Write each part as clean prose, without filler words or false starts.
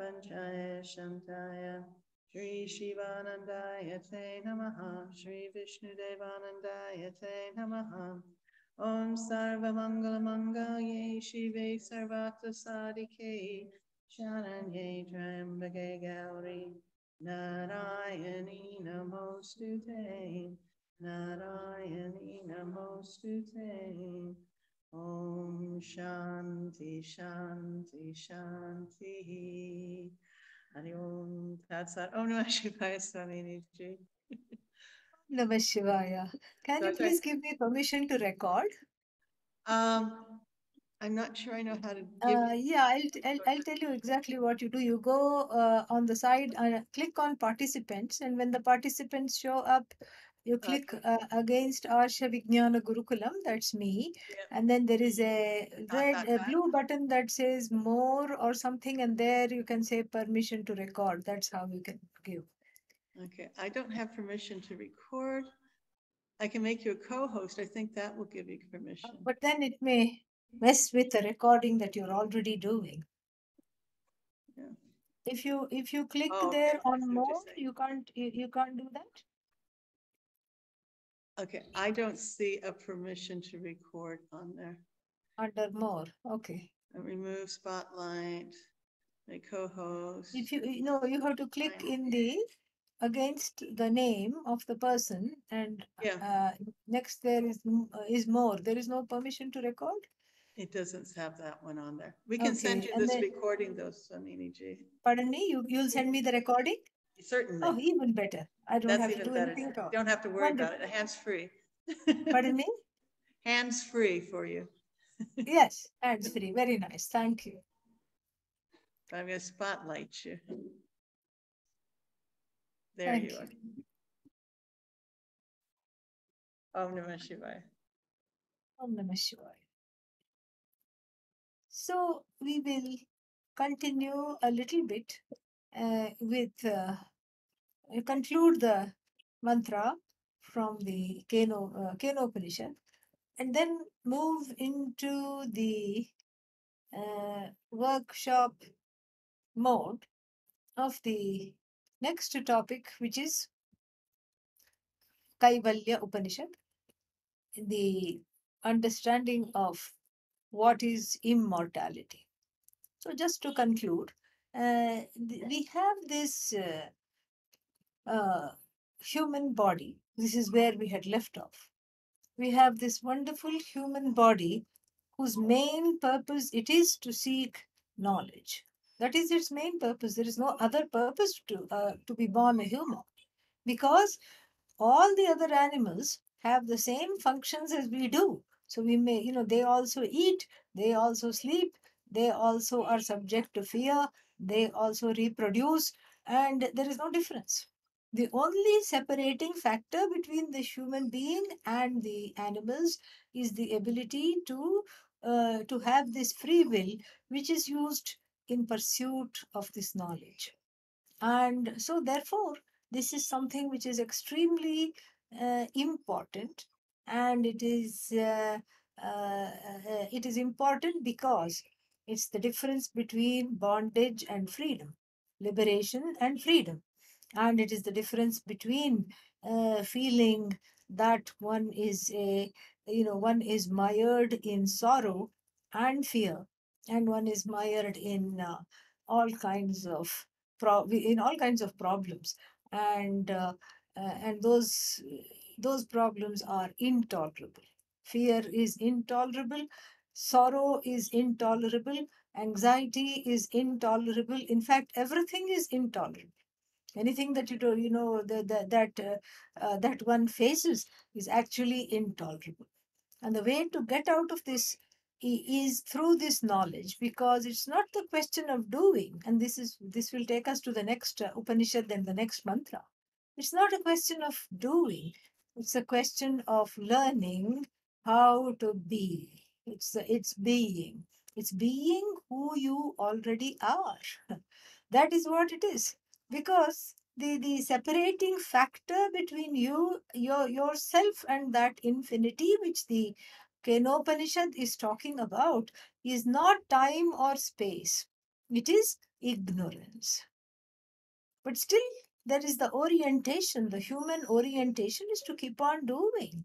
Prapanchaya Shantaya Shri Shivanandaya Te Namaha Shri Vishnu Devanandaya Te Namaha Om Sarva Mangala Mangalye Shive Sarvata Sadike Sharanye Trambake Gauri Narayani Namostute Narayani Namostute Om Shanti Shanti Shanti Hari Om Tat Sat Om Namah Shivaya Swaminiji. Namah Shivaya. Can you please give me permission to record? I'm not sure I know how to give Yeah, I'll tell you exactly what you do. You go on the side and click on participants, and when the participants show up, you click against Arsha Vijnana Gurukulam, that's me, and then there is a blue button that says more or something, and there you can say permission to record. That's how you can give. Okay, I don't have permission to record. I can make you a co-host. I think that will give you permission. But then it may mess with the recording that you're already doing. Yeah. If you click Oh, there okay. I see on what you're more, saying. you can't do that. Okay, I don't see a permission to record on there. Under more, okay. Remove spotlight, make co-host. If you know, you have to click in the against the name of the person, and next there is more. There is no permission to record. It doesn't have that one on there. We can send Okay, you and this then recording though, Samini Ji. pardon me, you'll send me the recording. Certainly. Oh, even better. I don't That's have to even do better. anything at all. You don't have to worry about Wonderful. it. Hands free. Pardon me. Hands free for you. Yes, hands free. Very nice. Thank you. I'm going to spotlight you. There Thank you are. you. Om Namah Shivaya. Om Namah Shivaya. So we will continue a little bit with conclude the mantra from the Kenopanishad, and then move into the workshop mode of the next topic, which is Kaivalya Upanishad, the understanding of what is immortality. So, just to conclude, we have this human body. This is where we had left off. We have this wonderful human body whose main purpose it is to seek knowledge. That is its main purpose. There is no other purpose to be born a human, because all the other animals have the same functions as we do. So we may, they also eat, they also sleep, they also are subject to fear, they also reproduce, and there is no difference. The only separating factor between the human being and the animals is the ability to have this free will, which is used in pursuit of this knowledge. And so, therefore, this is something which is extremely important, and it is important because it's the difference between bondage and freedom, liberation and freedom, and it is the difference between feeling that one is mired in sorrow and fear, and one is mired in all kinds of all kinds of problems, and those problems are intolerable. Fear is intolerable, sorrow is intolerable, anxiety is intolerable. In fact, everything is intolerable. Anything that that one faces is actually intolerable. And the way to get out of this is through this knowledge, because it's not the question of doing. And this will take us to the next Upanishad and the next mantra. It's not a question of doing. It's a question of learning how to be. It's being. It's being who you already are. That is what it is. Because the separating factor between yourself and that infinity which the Kenopanishad is talking about is not time or space. It is ignorance. But still, there is the orientation. The human orientation is to keep on doing.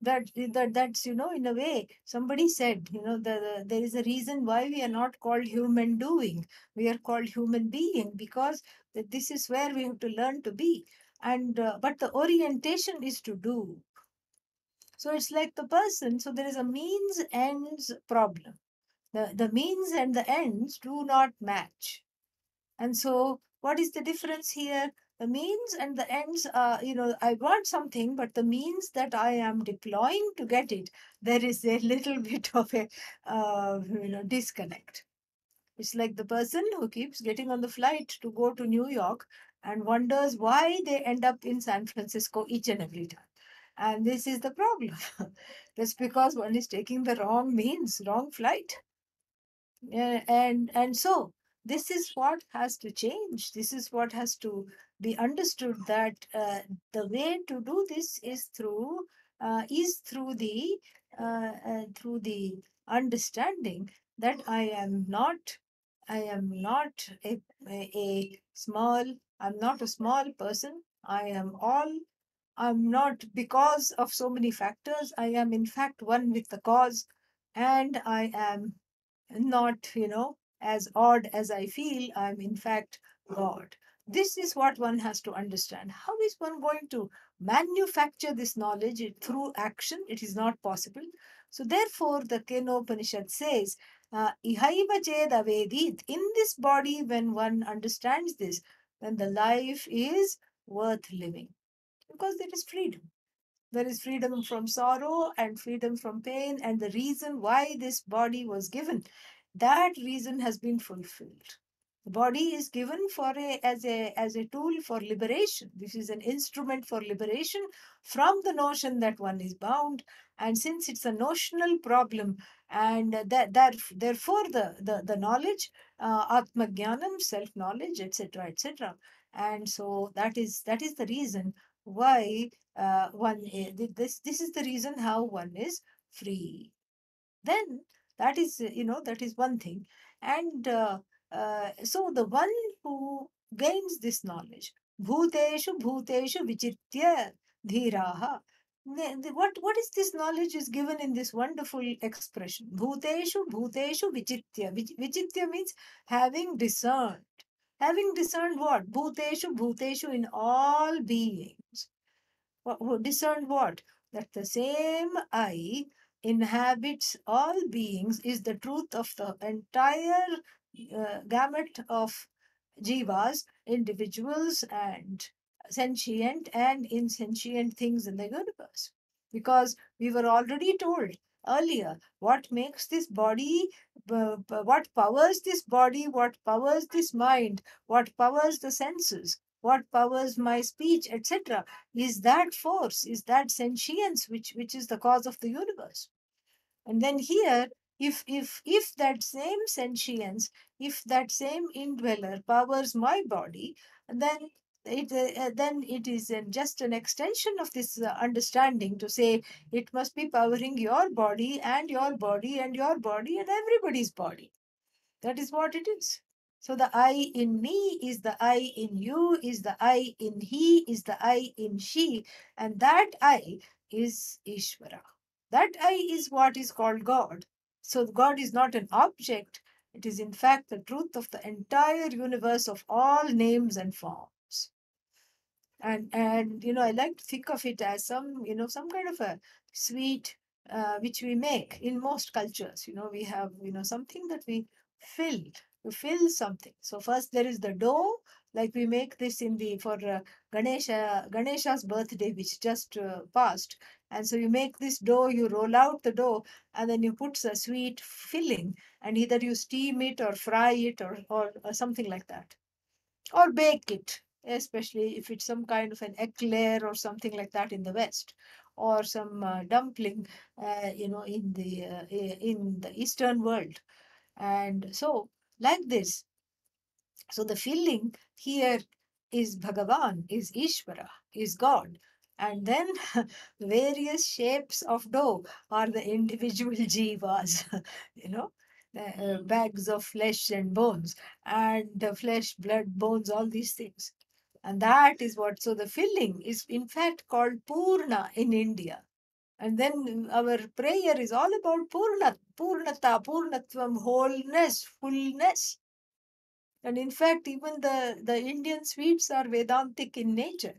That's, in a way, somebody said, there is a reason why we are not called human doing. We are called human being, because this is where we have to learn to be. And but the orientation is to do. So it's like the person. So there is a means ends problem. The means and the ends do not match. And so, what is the difference here? The means and the ends are, I want something, but the means that I am deploying to get it, there is a little bit of a, disconnect. It's like the person who keeps getting on the flight to go to New York and wonders why they end up in San Francisco each and every time. And this is the problem. That's because one is taking the wrong means, wrong flight. And so this is what has to change. This is what has to be understood, that the way to do this is through the understanding that I am not a small, I'm not a small person. I'm not, because of so many factors, I am in fact one with the cause, and I am not, as odd as I feel, I'm in fact God. This is what one has to understand. How is one going to manufacture this knowledge through action? It is not possible. So, therefore, the Kenopanishad says, Ihaiva ched avedit. In this body, when one understands this, then the life is worth living, because there is freedom. There is freedom from sorrow and freedom from pain, and the reason why this body was given, that reason has been fulfilled. The body is given as a tool for liberation. This is an instrument for liberation from the notion that one is bound. And since it's a notional problem, and therefore the knowledge, Atma Jnanam, self-knowledge, etc., etc. And so that is the reason why this is the reason how one is free. Then that is one thing. And so the one who gains this knowledge, bhuteshu vichitya dhiraha. What is this knowledge is given in this wonderful expression, bhuteshu vichitya. Vichitya means having discerned. Having discerned what? Bhuteshu in all beings. Discern what? That the same I inhabits all beings is the truth of the entire gamut of jivas, individuals, and sentient and insentient things in the universe. Because we were already told earlier what makes this body, what powers this body, what powers this mind, what powers the senses, what powers my speech, etc., is that force, is that sentience which is the cause of the universe. And then here, if that same sentience, if that same indweller powers my body, then it is just an extension of this understanding to say it must be powering your body and your body and your body and everybody's body. That is what it is. So the I in me is the I in you, is the I in he, is the I in she, and that I is Ishvara. That I is what is called God. So God is not an object, it is in fact the truth of the entire universe of all names and forms. And I like to think of it as some kind of a sweet which we make in most cultures. We have something that we fill to fill something. So first there is the dough, like we make this in the for Ganesha's birthday, which just passed. And so you make this dough, you roll out the dough, and then you put a sweet filling, and either you steam it or fry it or something like that, or bake it, especially if it's some kind of an eclair or something like that in the West, or some dumpling, in the Eastern world. And so, like this, so the filling here is Bhagavan, is Ishvara, is God. And then various shapes of dough are the individual jivas, you know. bags of flesh and bones, and flesh, blood, bones, all these things. And that is what, so the filling is in fact called Purna in India. And then our prayer is all about Purnata, Purnatvam, wholeness, fullness. And in fact, even the Indian sweets are Vedantic in nature,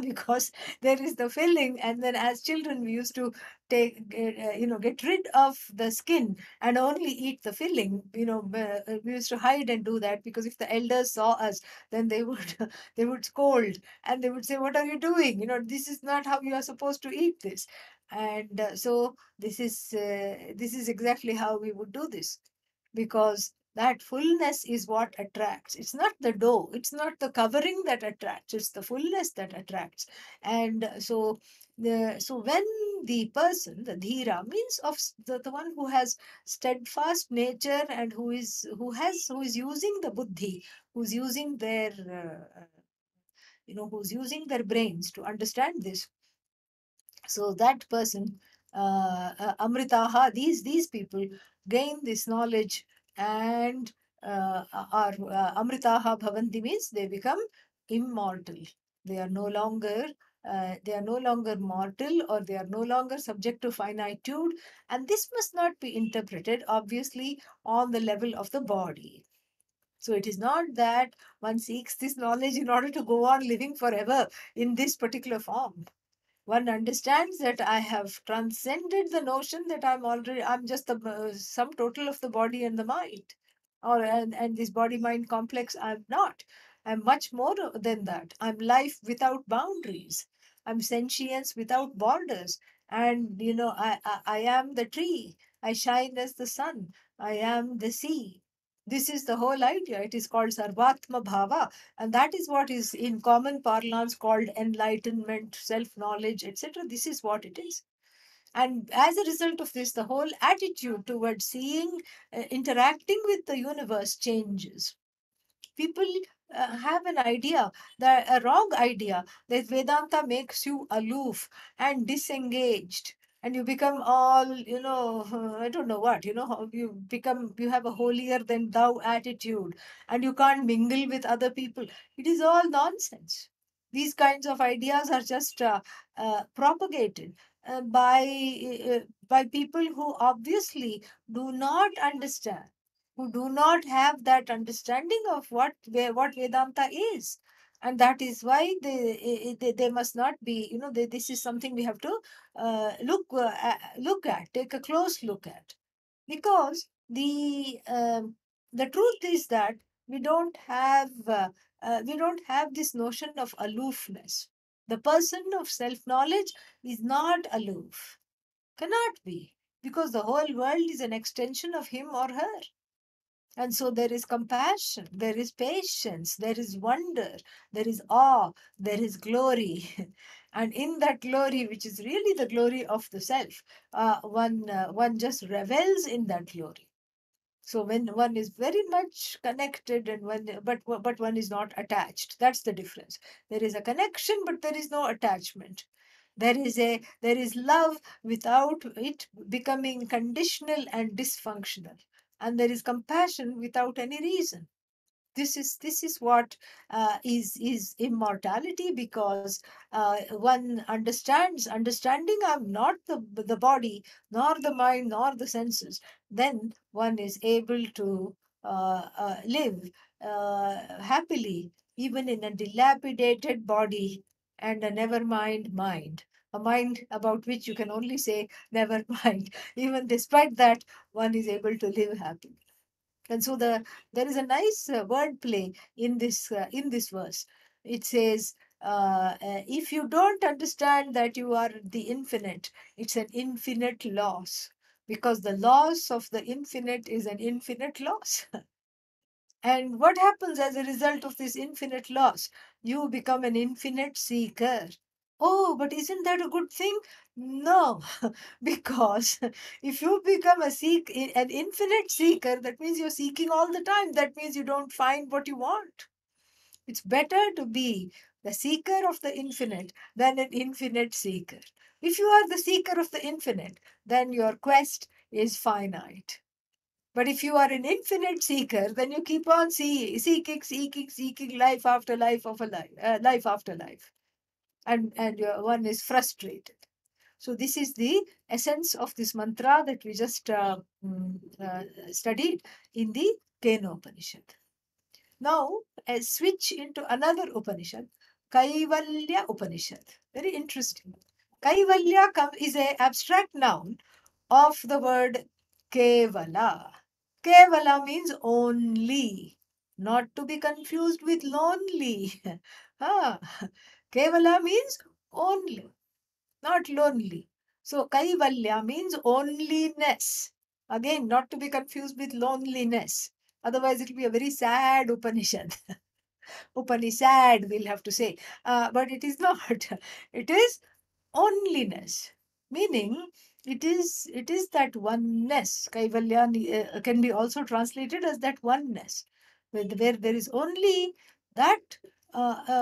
because there is the filling, and then as children we used to get rid of the skin and only eat the filling. We used to hide and do that, because if the elders saw us, then they would they would scold, and they would say, "What are you doing? This is not how you are supposed to eat this." And so this is exactly how we would do this, because that fullness is what attracts. It's not the dough, it's not the covering that attracts, it's the fullness that attracts. And so when the person, the dhira, means of the one who has steadfast nature, and who is using the buddhi, who's using their who's using their brains to understand this. So that person, amritaha, these people gain this knowledge, and are amritaha bhavanti, means they become immortal. They are no longer mortal, or they are no longer subject to finitude. And this must not be interpreted obviously on the level of the body. So it is not that one seeks this knowledge in order to go on living forever in this particular form. One understands that I have transcended the notion that I'm just the sum total of the body and the mind, and this body mind complex. I'm not. I'm much more than that. I'm life without boundaries. I'm sentience without borders. And I am the tree. I shine as the sun. I am the sea. This is the whole idea. It is called Sarvatma Bhava, and that is what is in common parlance called enlightenment, self-knowledge, etc. This is what it is. And as a result of this, the whole attitude towards seeing, interacting with the universe changes. People have an idea, a wrong idea, that Vedanta makes you aloof and disengaged, and you become all, I don't know what, how you have a holier than thou attitude, and you can't mingle with other people. It is all nonsense. These kinds of ideas are just propagated by people who obviously do not understand, who do not have that understanding of what Vedanta is. And that is why they must not be, this is something we have to look at, take a close look at. Because the truth is that we don't have this notion of aloofness. The person of self-knowledge is not aloof, cannot be, because the whole world is an extension of him or her. And so there is compassion, there is patience, there is wonder, there is awe, there is glory. And in that glory, which is really the glory of the self, one just revels in that glory. So when one is very much connected, and but one is not attached, that's the difference. There is a connection, but there is no attachment. There is love without it becoming conditional and dysfunctional, and there is compassion without any reason. This is what is immortality, because one understanding I'm not the body, nor the mind, nor the senses. Then one is able to live happily, even in a dilapidated body and a never mind, a mind about which you can only say never mind. Even despite that, one is able to live happily. And so there is a nice wordplay in this verse. It says, if you don't understand that you are the infinite, it's an infinite loss, because the loss of the infinite is an infinite loss. And what happens as a result of this infinite loss? You become an infinite seeker. Oh, but isn't that a good thing? No, because if you become an infinite seeker, that means you're seeking all the time. That means you don't find what you want. It's better to be the seeker of the infinite than an infinite seeker. If you are the seeker of the infinite, then your quest is finite. But if you are an infinite seeker, then you keep on seeking life after life of a life, life after life, and one is frustrated. So this is the essence of this mantra that we just studied in the Kenopanishad. Now, I switch into another Upanishad, Kaivalya Upanishad. Very interesting. Kaivalya is an abstract noun of the word Kevala. Kevala means only, not to be confused with lonely. ah, Kevala means only, not lonely. So Kaivalya means onlyness. Again, not to be confused with loneliness. Otherwise, it will be a very sad Upanishad. Upanishad, we'll have to say. But it is not. It is onlyness, meaning it is that oneness. Kaivalya can be also translated as that oneness, where there is only that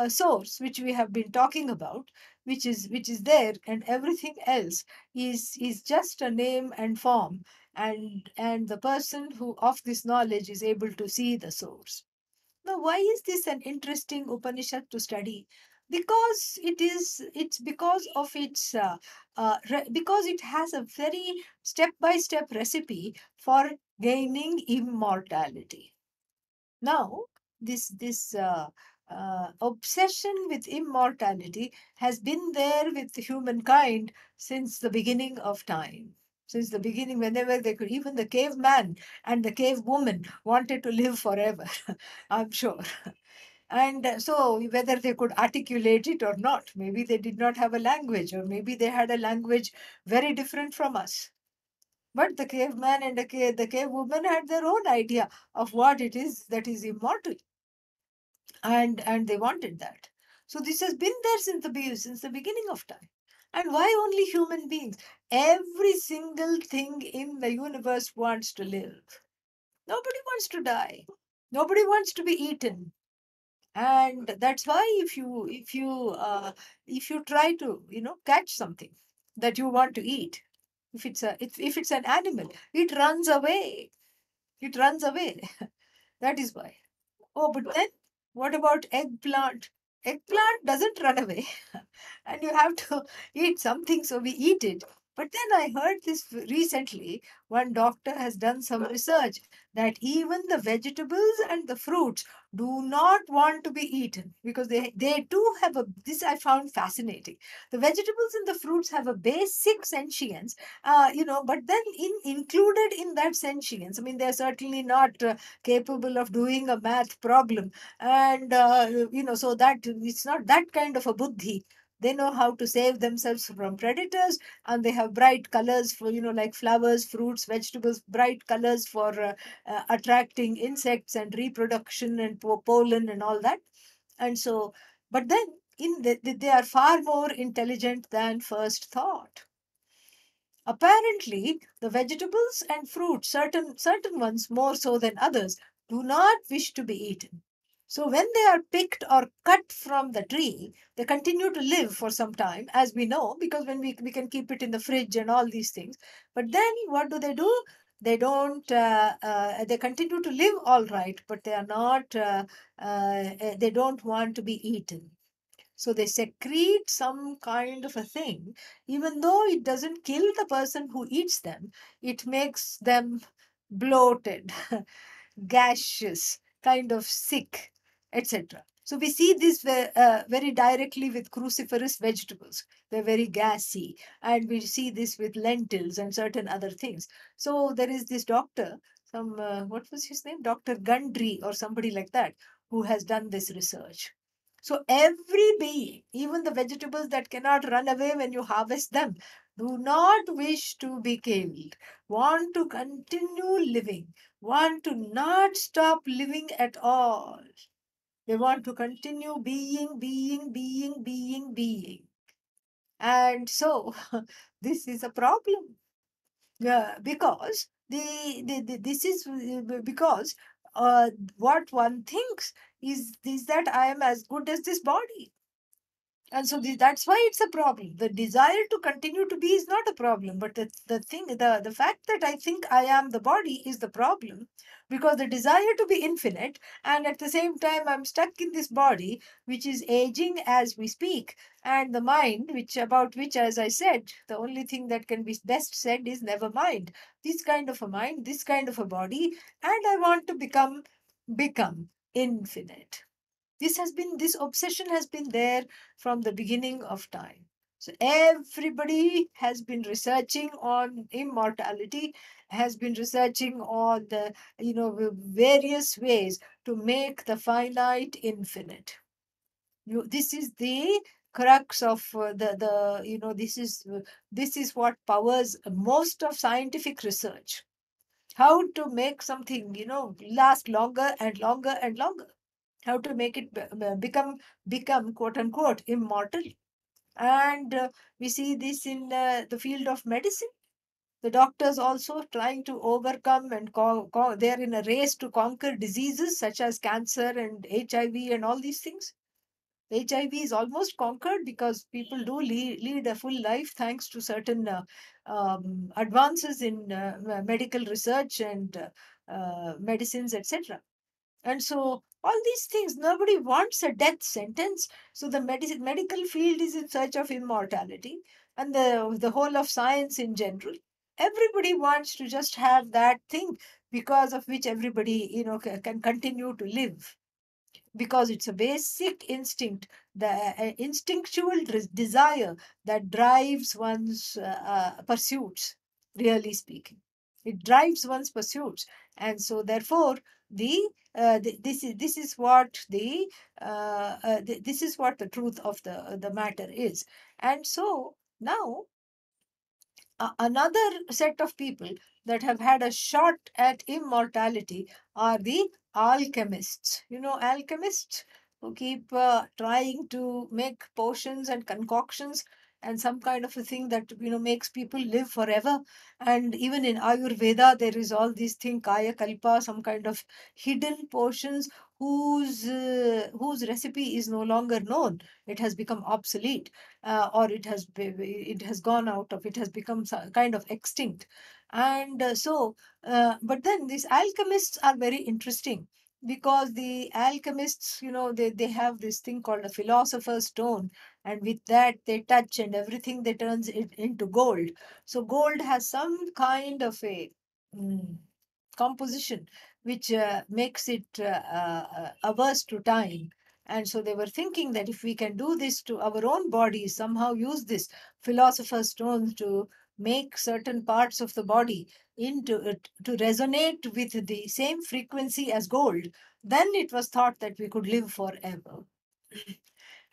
source which we have been talking about, which is there, and everything else is just a name and form, and the person who of this knowledge is able to see the source. Now, why is this an interesting Upanishad to study? Because it's because of its because it has a very step-by-step recipe for gaining immortality. Now, this obsession with immortality has been there with humankind since the beginning of time. Since the beginning, whenever they could, even the caveman and the cave woman wanted to live forever, I'm sure. And so, whether they could articulate it or not, maybe they did not have a language, or maybe they had a language very different from us. But the caveman and the cave woman had their own idea of what it is that is immortal, and they wanted that. So this has been there since the beginning of time. And why only human beings? Every single thing in the universe wants to live. Nobody wants to die. Nobody wants to be eaten. And that's why if you try to catch something that you want to eat, if it's an animal, it runs away. It runs away. That is why. Oh, but then what about eggplant? Eggplant doesn't run away. And you have to eat something, so we eat it. But then I heard this recently. One doctor has done some research that even the vegetables and the fruits do not want to be eaten, because they too have a, this I found fascinating. The vegetables and the fruits have a basic sentience, but then included in that sentience, I mean, they're certainly not capable of doing a math problem, and so that it's not that kind of a buddhi. They know how to save themselves from predators, and they have bright colors for, like flowers, fruits, vegetables, bright colors for attracting insects and reproduction and pollen and all that. And so, but then they are far more intelligent than first thought. Apparently, the vegetables and fruits, certain ones more so than others, do not wish to be eaten. So when they are picked or cut from the tree, they continue to live for some time, as we know, because when we can keep it in the fridge and all these things. But then what do? They don't, they continue to live all right, but they are not, they don't want to be eaten. So they secrete some kind of a thing, even though it doesn't kill the person who eats them, it makes them bloated, gaseous, kind of sick, etc. So we see this very directly with cruciferous vegetables. They're very gassy. And we see this with lentils and certain other things. So there is this doctor, what was his name? Dr. Gundry or somebody like that, who has done this research. So every being, even the vegetables that cannot run away when you harvest them, do not wish to be killed, want to continue living, want to not stop living at all. They want to continue being. And so this is a problem. Yeah, because this is because what one thinks is that I am as good as this body. And so that's why it's a problem. The desire to continue to be is not a problem, but the fact that I think I am the body is the problem, because the desire to be infinite, and at the same time I'm stuck in this body which is aging as we speak, and the mind, which as I said, the only thing that can be best said is never mind. This kind of a mind, this kind of a body, and I want to become infinite. This obsession has been there from the beginning of time. So everybody has been researching on immortality, has been researching on the various ways to make the finite infinite. This is the crux of the this is what powers most of scientific research. How to make something last longer and longer and longer, how to make it become quote unquote immortal. And we see this in the field of medicine. The doctors also trying to overcome and they're in a race to conquer diseases such as cancer and HIV and all these things. HIV is almost conquered because people do lead a full life thanks to certain advances in medical research and medicines, etc. And so all these things, nobody wants a death sentence. So the medical field is in search of immortality, and the whole of science in general. Everybody wants to just have that thing because of which everybody can continue to live, because it's a basic instinct, the instinctual desire that drives one's pursuits, really speaking. It drives one's pursuits. And so therefore this is what this is what the truth of the matter is. And so now another set of people that have had a shot at immortality are the alchemists. Alchemists who keep trying to make potions and concoctions and some kind of a thing that makes people live forever. And even in Ayurveda there is all these thing kaya kalpa, some kind of hidden potions whose recipe is no longer known. It has become obsolete, or it has gone out of, it has become kind of extinct. And but then these alchemists are very interesting, because the alchemists, they have this thing called a philosopher's stone, and with that they touch and everything they turns it into gold. So gold has some kind of a mm, composition which makes it averse to time. And so they were thinking that if we can do this to our own bodies, somehow use this philosopher's stone to make certain parts of the body into it to resonate with the same frequency as gold, then it was thought that we could live forever.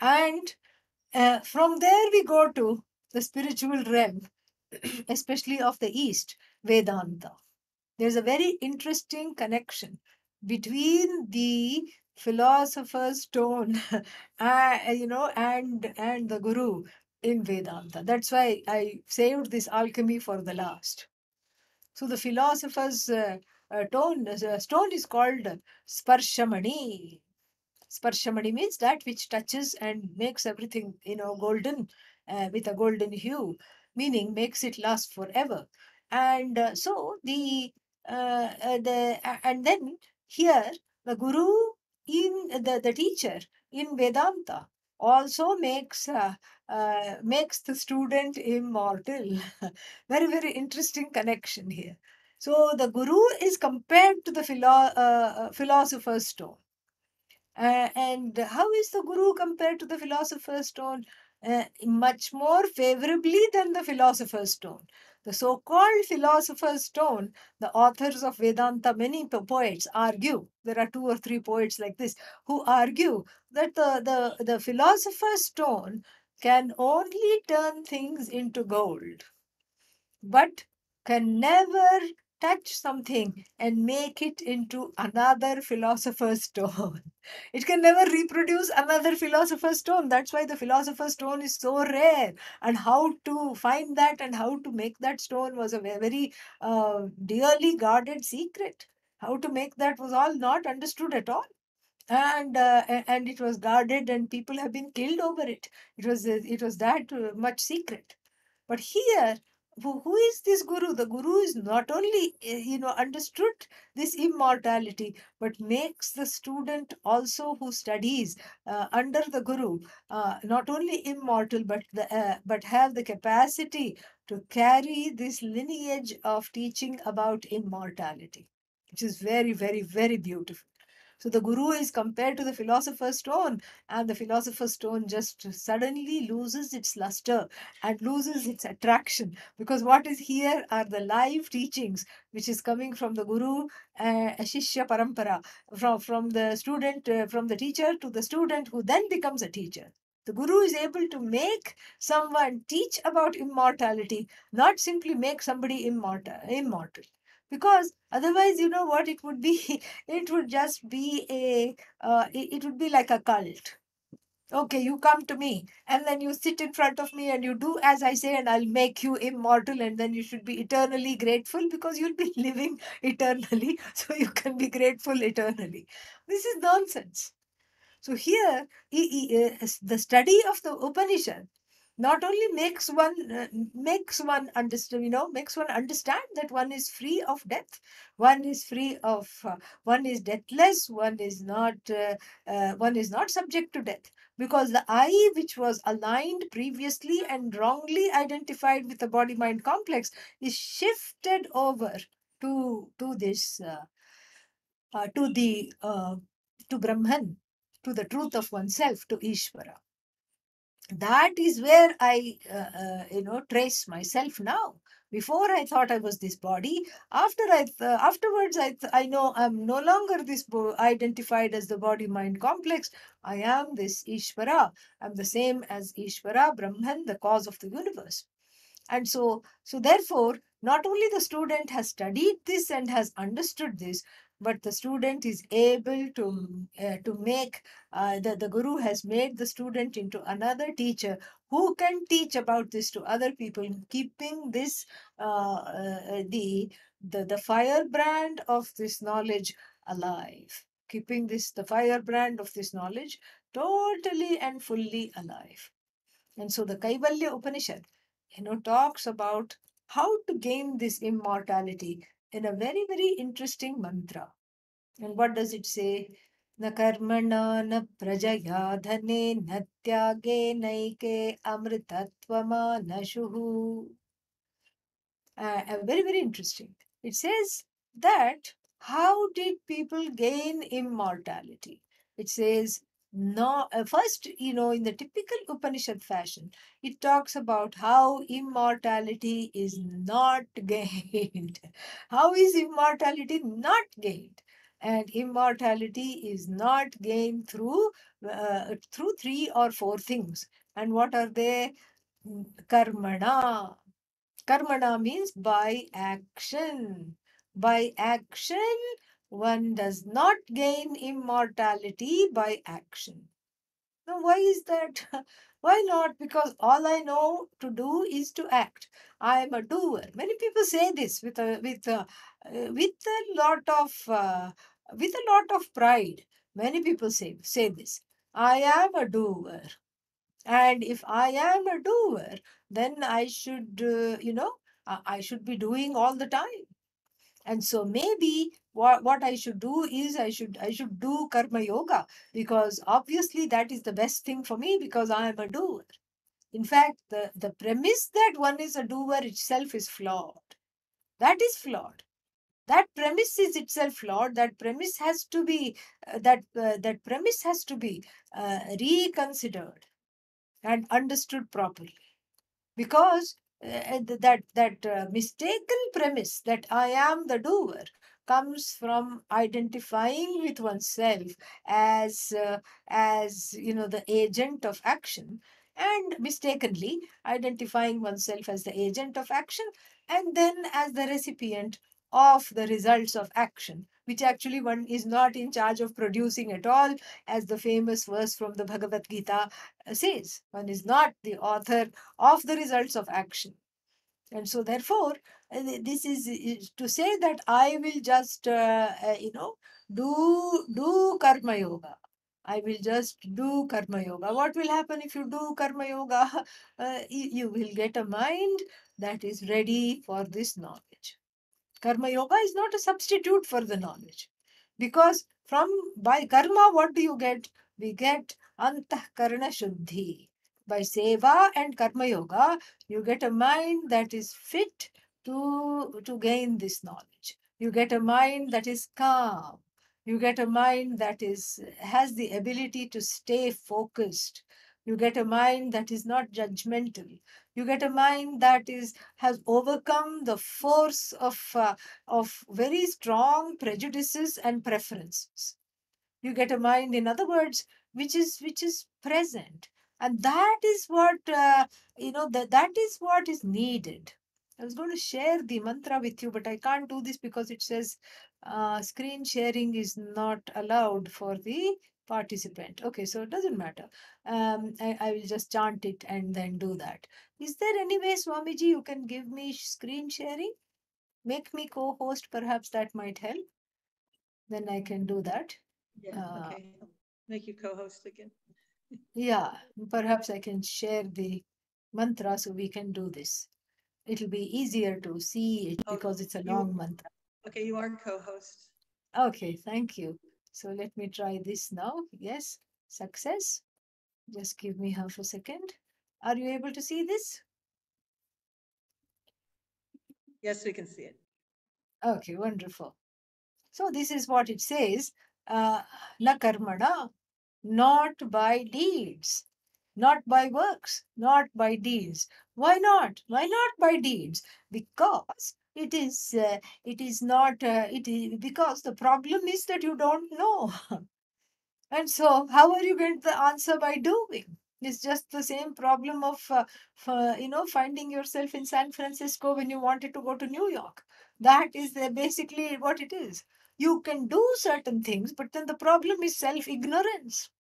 And from there we go to the spiritual realm, especially of the East, Vedanta. There's a very interesting connection between the philosopher's stone and the guru in Vedanta. That's why I saved this alchemy for the last. So the philosopher's stone is called sparshamani. Sparshamani means that which touches and makes everything, golden, with a golden hue, meaning makes it last forever. And so and then here the guru in the teacher in Vedanta also makes the student immortal. Very, very interesting connection here. So the guru is compared to the philosopher's stone. And how is the guru compared to the philosopher's stone? Much more favorably than the philosopher's stone. The so-called philosopher's stone, the authors of Vedanta, many poets argue, there are 2 or 3 poets like this, who argue that the philosopher's stone can only turn things into gold, but can never touch something and make it into another philosopher's stone. It can never reproduce another philosopher's stone. That's why the philosopher's stone is so rare. And how to find that and how to make that stone was a very dearly guarded secret. How to make that was all not understood at all. and it was guarded, and people have been killed over it. It was that much secret. But here, who is this guru? The guru is not only understood this immortality, but makes the student also who studies under the guru not only immortal, but have the capacity to carry this lineage of teaching about immortality, which is very, very, very beautiful. So the guru is compared to the philosopher's stone, and the philosopher's stone just suddenly loses its luster and loses its attraction, because what is here are the live teachings which is coming from the guru, shishya parampara, from the student, from the teacher to the student, who then becomes a teacher. The guru is able to make someone teach about immortality, not simply make somebody immortal. Because otherwise, you know what it would be? It would just be it would be like a cult. Okay, you come to me and then you sit in front of me and you do as I say, and I'll make you immortal, and then you should be eternally grateful because you'll be living eternally, so you can be grateful eternally. This is nonsense. So here, the study of the Upanishad not only makes one understand that one is free of death, one is deathless, one is not subject to death, because the I, which was aligned previously and wrongly identified with the body mind complex, is shifted over to this to the to Brahman, to the truth of oneself, to Ishvara. That is where I trace myself now. Before, I thought I was this body. Afterwards, I know I'm no longer this identified as the body mind complex. I am this Ishvara. I'm the same as Ishvara, Brahman, the cause of the universe. And so therefore, not only the student has studied this and has understood this, but the student is able to make the guru has made the student into another teacher who can teach about this to other people, keeping this the firebrand of this knowledge alive, keeping this the firebrand of this knowledge totally and fully alive. And so the Kaivalya Upanishad, talks about how to gain this immortality in a very, very interesting mantra. And what does it say? Na karmana na prajaya dhane na tyage naike amritattvama nashuhu. Very, very interesting. It says that how did people gain immortality? It says, no, first, in the typical Upanishad fashion, it talks about how immortality is not gained. How is immortality not gained? And immortality is not gained through three or four things. And what are they? Karmana. Karmana means by action. By action, one does not gain immortality by action. Now, why is that? Why not? Because all I know to do is to act. I am a doer. Many people say this with a lot of pride. Many people say this. I am a doer. And if I am a doer, then I should, I should be doing all the time. And so maybe what I should do is I should do karma yoga, because obviously that is the best thing for me because I am a doer. In fact, the premise that one is a doer itself is flawed. That is flawed. That premise is itself flawed. That premise has to be that premise has to be reconsidered and understood properly, because that mistaken premise that I am the doer comes from identifying with oneself as the agent of action, and mistakenly identifying oneself as the agent of action, and then as the recipient of the results of action, which actually one is not in charge of producing at all, as the famous verse from the Bhagavad Gita says. One is not the author of the results of action. And so therefore, this is to say that I will just do karma yoga. I will just do karma yoga. What will happen if you do karma yoga? You will get a mind that is ready for this knowledge. Karma yoga is not a substitute for the knowledge. Because by karma, what do you get? We get antahkarana shuddhi. By seva and karma yoga, you get a mind that is fit to gain this knowledge. You get a mind that is calm. You get a mind that has the ability to stay focused. You get a mind that is not judgmental. You get a mind that has overcome the force of very strong prejudices and preferences. You get a mind, in other words, which is present, and that is what that is what is needed. I was going to share the mantra with you, but I can't do this because it says screen sharing is not allowed for the participant. Okay, so it doesn't matter. I will just chant it and then do that. Is there any way, Swamiji, you can give me screen sharing? Make me co-host, perhaps that might help. Then I can do that. Yeah, Uh, okay. I'll make you co-host again. yeah, perhaps I can share the mantra so we can do this. It'll be easier to see it Oh, because it's a you long mantra. okay? You are co-host. Okay, thank you. So let me try this now. Yes, success. Just give me half a second. Are you able to see this? Yes, we can see it. Okay, wonderful. So this is what it says. Na karmana, not by deeds, not by works, not by deeds. Why not? Why not by deeds? Because it is not it is because the problem is that you don't know. And so, how are you going to answer by doing? It's just the same problem of, finding yourself in San Francisco when you wanted to go to New York. That is basically what it is. You can do certain things, but then the problem is self ignorance.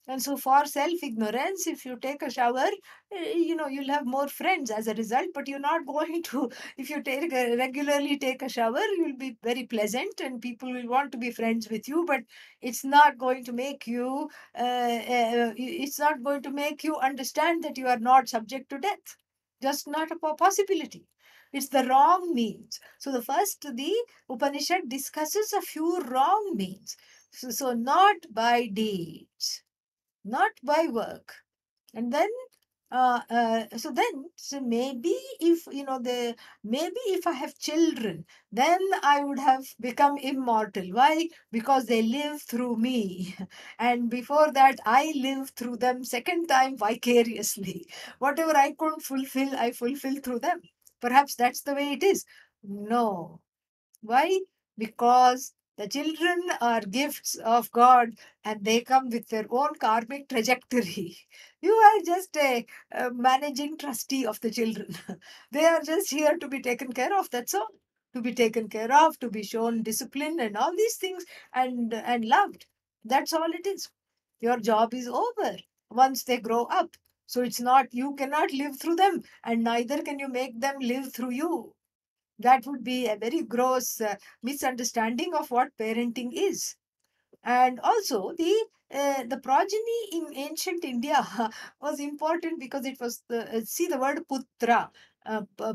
And so, for self ignorance, if you take a shower, you'll have more friends as a result, but you're not going to, if you regularly take a shower, you'll be very pleasant and people will want to be friends with you, but it's not going to make you, it's not going to make you understand that you are not subject to death. Just not a possibility. It's the wrong means. So, the Upanishad discusses a few wrong means. So not by deeds, not by work. And then so maybe if maybe if I have children, then I would have become immortal. Why? Because they live through me. And before that, I live through them second time vicariously. Whatever I couldn't fulfill, I fulfill through them. Perhaps that's the way it is. No. Why? Because the children are gifts of God and they come with their own karmic trajectory. You are just a managing trustee of the children. They are just here to be taken care of, that's all. To be taken care of, to be shown discipline and all these things and loved. That's all it is. Your job is over once they grow up. So it's not, you cannot live through them and neither can you make them live through you. That would be a very gross misunderstanding of what parenting is. And also the progeny in ancient India was important because it was see the word putra,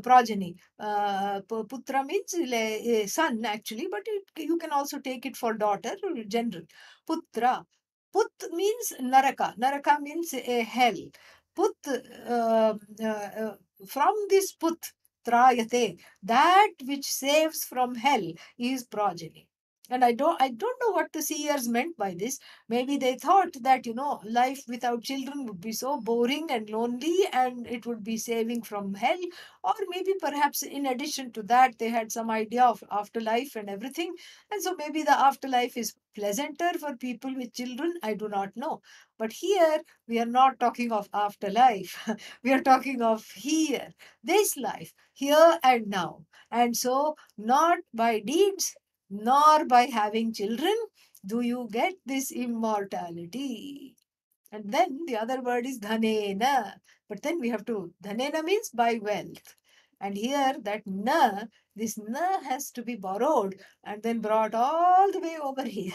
progeny. Putra means son actually, but you can also take it for daughter or general. Putra. Put means naraka. Naraka means hell. Put from this put trayate, that which saves from hell is progeny. And I don't know what the seers meant by this. Maybe they thought that life without children would be so boring and lonely and it would be saving from hell. Or maybe perhaps in addition to that they had some idea of afterlife and everything, and so maybe the afterlife is pleasanter for people with children. I do not know. But here we are not talking of afterlife. We are talking of here, this life, here and now. And so not by deeds nor by having children do you get this immortality. And then the other word is dhanena. But then we have to, dhanena means by wealth. And here that na, this na has to be borrowed and then brought all the way over here.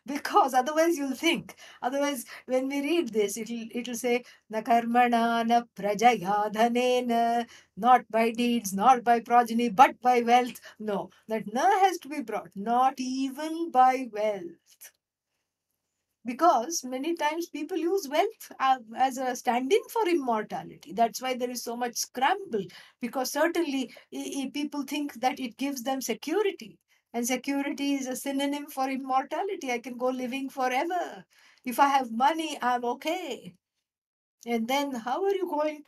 Because otherwise you'll think, otherwise when we read this, it'll say, na karmana na prajaya dhanena, not by deeds, not by progeny, but by wealth. No, that na has to be brought, not even by wealth. Because many times people use wealth as a stand-in for immortality. That's why there is so much scramble, because certainly people think that it gives them security, and security is a synonym for immortality. I can go living forever. If I have money, I'm okay. And then how are you going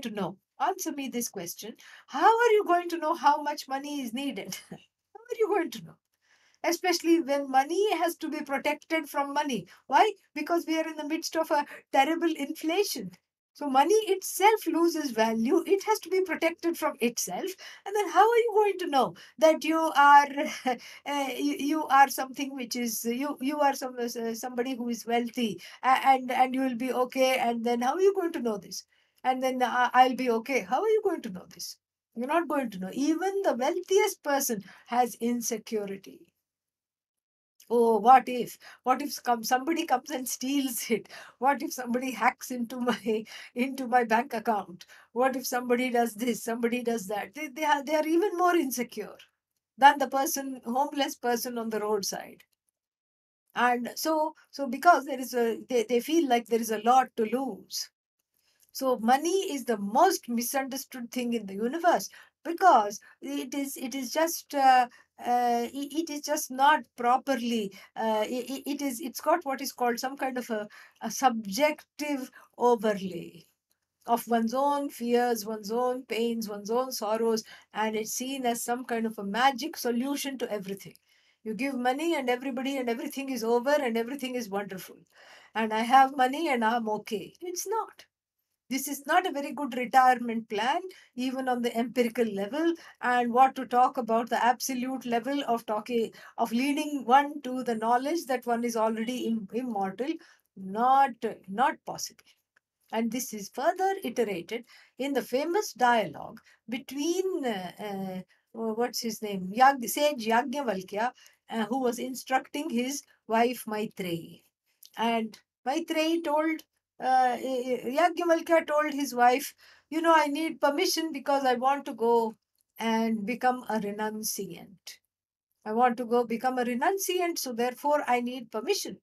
to know? Answer me this question. How are you going to know how much money is needed? How are you going to know? Especially when money has to be protected from money. Why? Because we are in the midst of a terrible inflation. So money itself loses value. It has to be protected from itself. And then how are you going to know that you are you are something which is you are somebody who is wealthy, and you will be okay? And then how are you going to know this? And then I'll be okay. How are you going to know this? You're not going to know. Even the wealthiest person has insecurity. Oh, what if? What if somebody comes and steals it? What if somebody hacks into my into my bank account? What if somebody does this? Somebody does that? They are even more insecure than the homeless person on the roadside. And so because they feel like there is a lot to lose. So money is the most misunderstood thing in the universe, because it is just it is just not properly it's got what is called some kind of a subjective overlay of one's own fears, one's own pains, one's own sorrows, and it's seen as some kind of a magic solution to everything. You give money and everybody and everything is over and everything is wonderful. And I have money and I'm okay. It's not. This is not a very good retirement plan, even on the empirical level. And what to talk about the absolute level of of leading one to the knowledge that one is already immortal? Not, not possible. And this is further iterated in the famous dialogue between what's his name, Sage Yagnavalkya, who was instructing his wife Maitreyi. And Maitreyi told, Yagnavalkya told his wife, I need permission because I want to go and become a renunciant. I want to go become a renunciant, so therefore I need permission.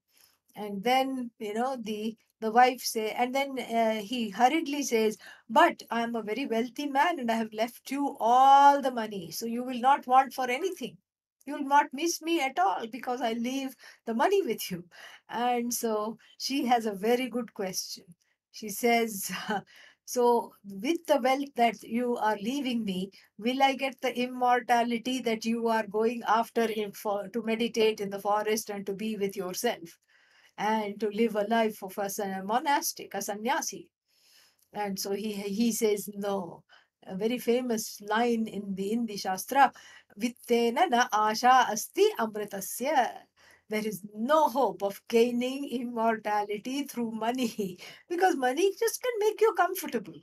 And then the wife say, and then he hurriedly says, but I am a very wealthy man and I have left you all the money, so you will not want for anything. You will not miss me at all because I leave the money with you. And so she has a very good question. She says, so with the wealth that you are leaving me, will I get the immortality that you are going after to meditate in the forest and to be with yourself and to live a life of a monastic, a sannyasi? And so he says no. A very famous line in the Shastra, Vittena na asha asti amritasya. There is no hope of gaining immortality through money, because money just can make you comfortable.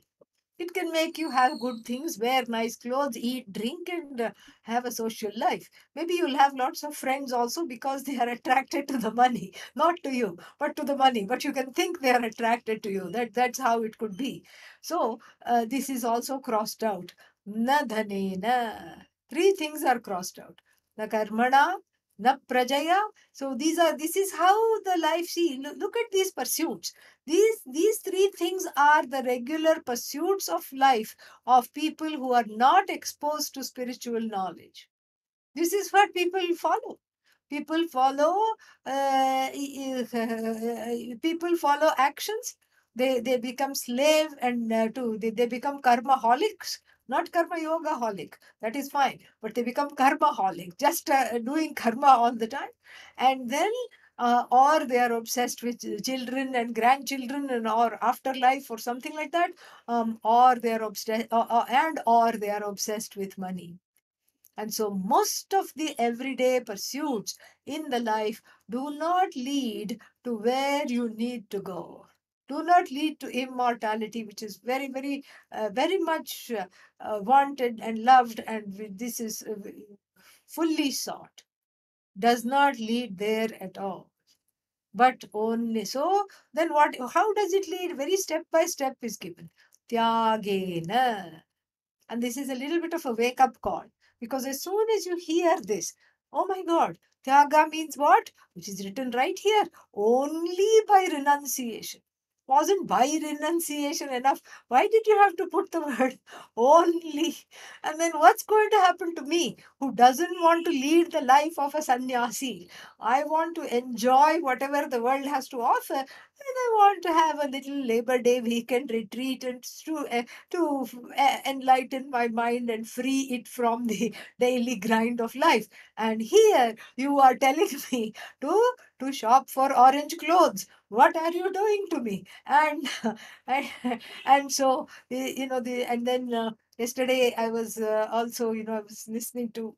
It can make you have good things, wear nice clothes, eat, drink, and have a social life. Maybe you'll have lots of friends also because they are attracted to the money, not to you, but to the money. But you can think they are attracted to you. That's how it could be. So this is also crossed out. Na dhanena. Three things are crossed out. Na karmana, na prajaya. So this is how the life. See, look at these pursuits. These three things are the regular pursuits of life of people who are not exposed to spiritual knowledge. This is what people follow. People follow people follow actions. They become slave, and they become karmaholics, not karma yoga holic. That is fine, but they become karmaholic, just doing karma all the time. And then or they are obsessed with children and grandchildren, and or afterlife or something like that, or they are obsessed or they are obsessed with money. And so most of the everyday pursuits in the life do not lead to where you need to go. Do not lead to immortality, which is very, very much wanted and loved, and this is fully sought. Does not lead there at all. But only so, then what? How does it lead? Very step by step is given. Tyagena. And this is a little bit of a wake up call, because as soon as you hear this, oh my God, Tyaga means what? Which is written right here. Only by renunciation. Wasn't by renunciation enough? Why did you have to put the word only? And then what's going to happen to me, who doesn't want to lead the life of a sannyasi? I want to enjoy whatever the world has to offer, and I want to have a little Labor Day weekend retreat and to enlighten my mind and free it from the daily grind of life. And here you are telling me to shop for orange clothes. What are you doing to me? And and so and then yesterday I was also, I was listening to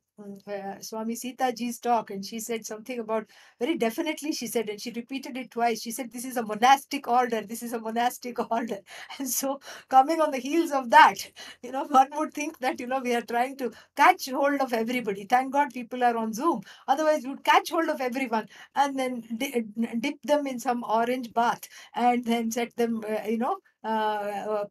Swami Sita Ji's talk, and she said something about, very definitely she said, and she repeated it twice. She said, this is a monastic order. This is a monastic order. And so, coming on the heels of that, one would think that, we are trying to catch hold of everybody. Thank God people are on Zoom. Otherwise, we would catch hold of everyone and then dip them in some orange bath and then set them,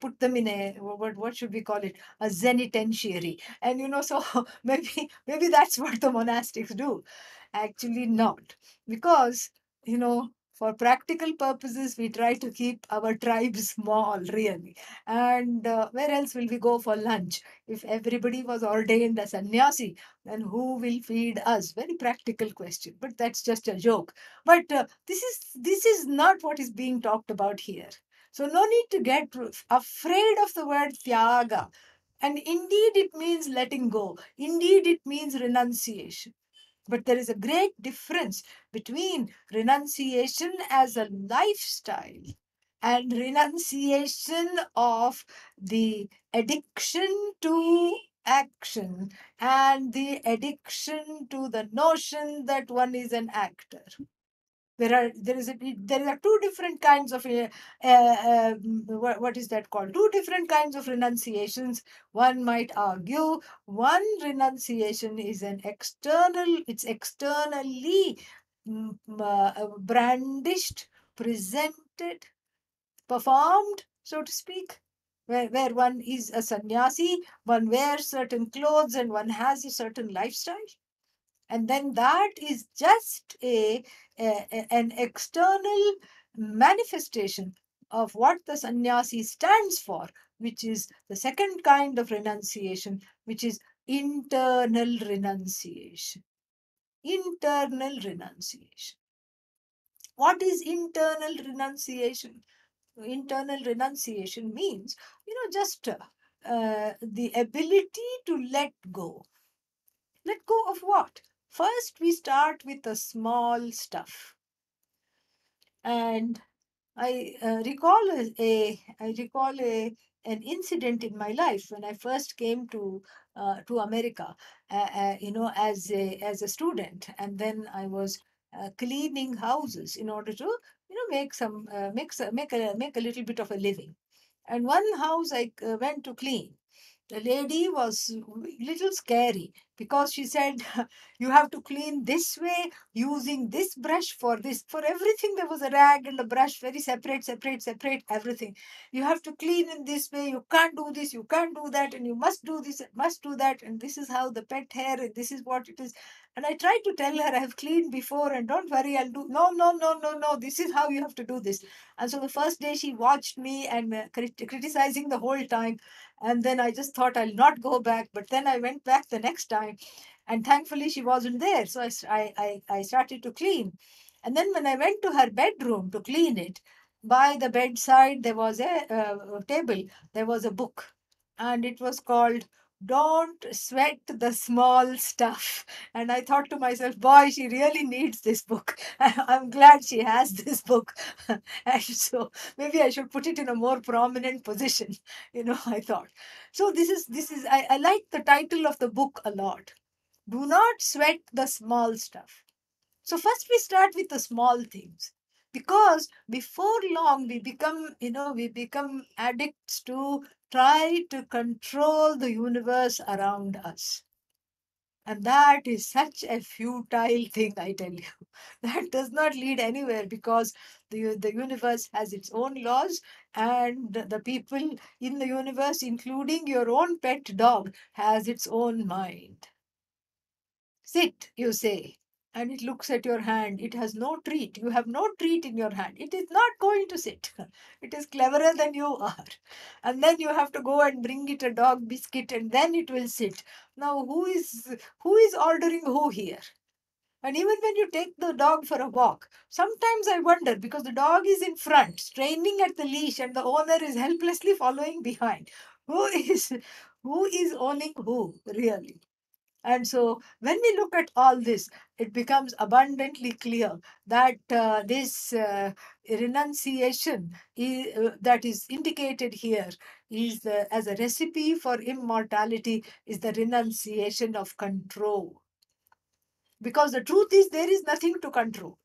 put them in a, what should we call it? A zenitentiary. And, so maybe that's what the monastics do. Actually, not. Because, for practical purposes, we try to keep our tribe small, really. And where else will we go for lunch? If everybody was ordained as sannyasi, then who will feed us? Very practical question, but that's just a joke. But this is not what is being talked about here. So no need to get afraid of the word tyaga. And indeed, it means letting go. Indeed, it means renunciation. But there is a great difference between renunciation as a lifestyle and renunciation of the addiction to action and the addiction to the notion that one is an actor. There are two different kinds of what is that called? Two different kinds of renunciations. One might argue one renunciation is it's externally brandished, presented, performed, so to speak, where one is a sannyasi, one wears certain clothes and one has a certain lifestyle. And then that is just an external manifestation of what the sannyasi stands for, which is the second kind of renunciation, which is internal renunciation. Internal renunciation. What is internal renunciation? Internal renunciation means, just the ability to let go. Let go of what? First, we start with the small stuff. And I recall an incident in my life when I first came to America, as a student, and then I was cleaning houses in order to make a little bit of a living. And one house I went to clean, the lady was little scary, because she said, you have to clean this way using this brush for this. For everything, there was a rag and a brush, very separate, everything. You have to clean in this way. You can't do this, you can't do that, and you must do this, must do that. And this is how the pet hair, and this is what it is. And I tried to tell her, I have cleaned before, and don't worry, I'll do. No, no, no, no, no. This is how you have to do this. And so the first day she watched me and criticizing the whole time. And then I just thought I'll not go back. But then I went back the next time. And thankfully she wasn't there. So I started to clean. And then when I went to her bedroom to clean it, by the bedside there was a table. There was a book. And it was called Don't Sweat the Small Stuff. And I thought to myself, boy, she really needs this book. I'm glad she has this book. And so maybe I should put it in a more prominent position, I thought. So I like the title of the book a lot. Do not sweat the small stuff. So first we start with the small things. Because before long we become addicts to try to control the universe around us. And that is such a futile thing, I tell you. That does not lead anywhere, because the universe has its own laws, and the people in the universe, including your own pet dog, has its own mind. Sit, you say, and it looks at your hand. It has no treat. You have no treat in your hand. It is not going to sit. It is cleverer than you are. And then you have to go and bring it a dog biscuit, and then it will sit. Now, who is ordering who here? And even when you take the dog for a walk, sometimes I wonder, because the dog is in front, straining at the leash, and the owner is helplessly following behind. Who is owning who, really? And so, when we look at all this, it becomes abundantly clear that this renunciation that is indicated here is as a recipe for immortality, is the renunciation of control. Because the truth is, there is nothing to control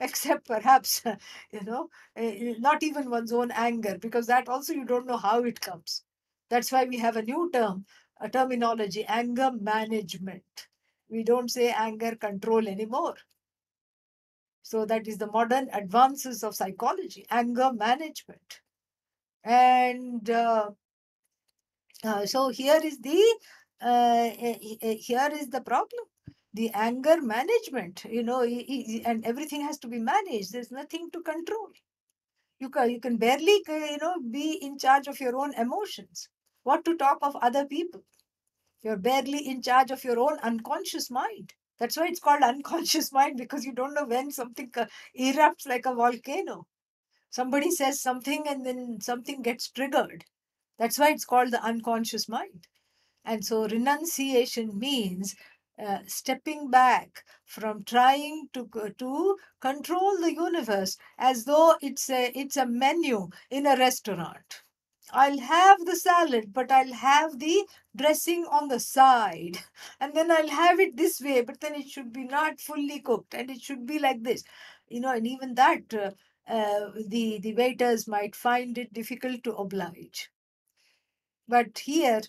except perhaps, not even one's own anger, because that also you don't know how it comes. That's why we have a new term, a terminology, anger management. We don't say anger control anymore. So that is the modern advances of psychology, anger management. And so here is the problem. The anger management, and everything has to be managed. There's nothing to control. You can barely, be in charge of your own emotions. What to talk of other people? You're barely in charge of your own unconscious mind. That's why it's called unconscious mind, because you don't know when something erupts like a volcano. Somebody says something and then something gets triggered. That's why it's called the unconscious mind. And so renunciation means stepping back from trying to control the universe as though it's a menu in a restaurant. I'll have the salad, but I'll have the dressing on the side. And then I'll have it this way, but then it should be not fully cooked, and it should be like this. And even that, the waiters might find it difficult to oblige. But here,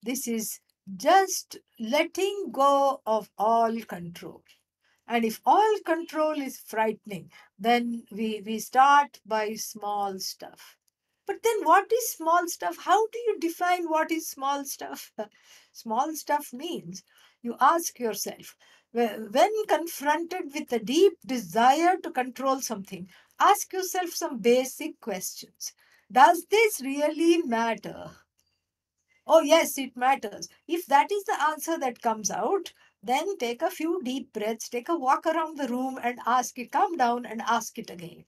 this is just letting go of all control. And if all control is frightening, then we start by small stuff. But then what is small stuff? How do you define what is small stuff? Small stuff means you ask yourself, when confronted with a deep desire to control something, ask yourself some basic questions. Does this really matter? Oh, yes, it matters. If that is the answer that comes out, then take a few deep breaths, take a walk around the room and ask it, calm down and ask it again.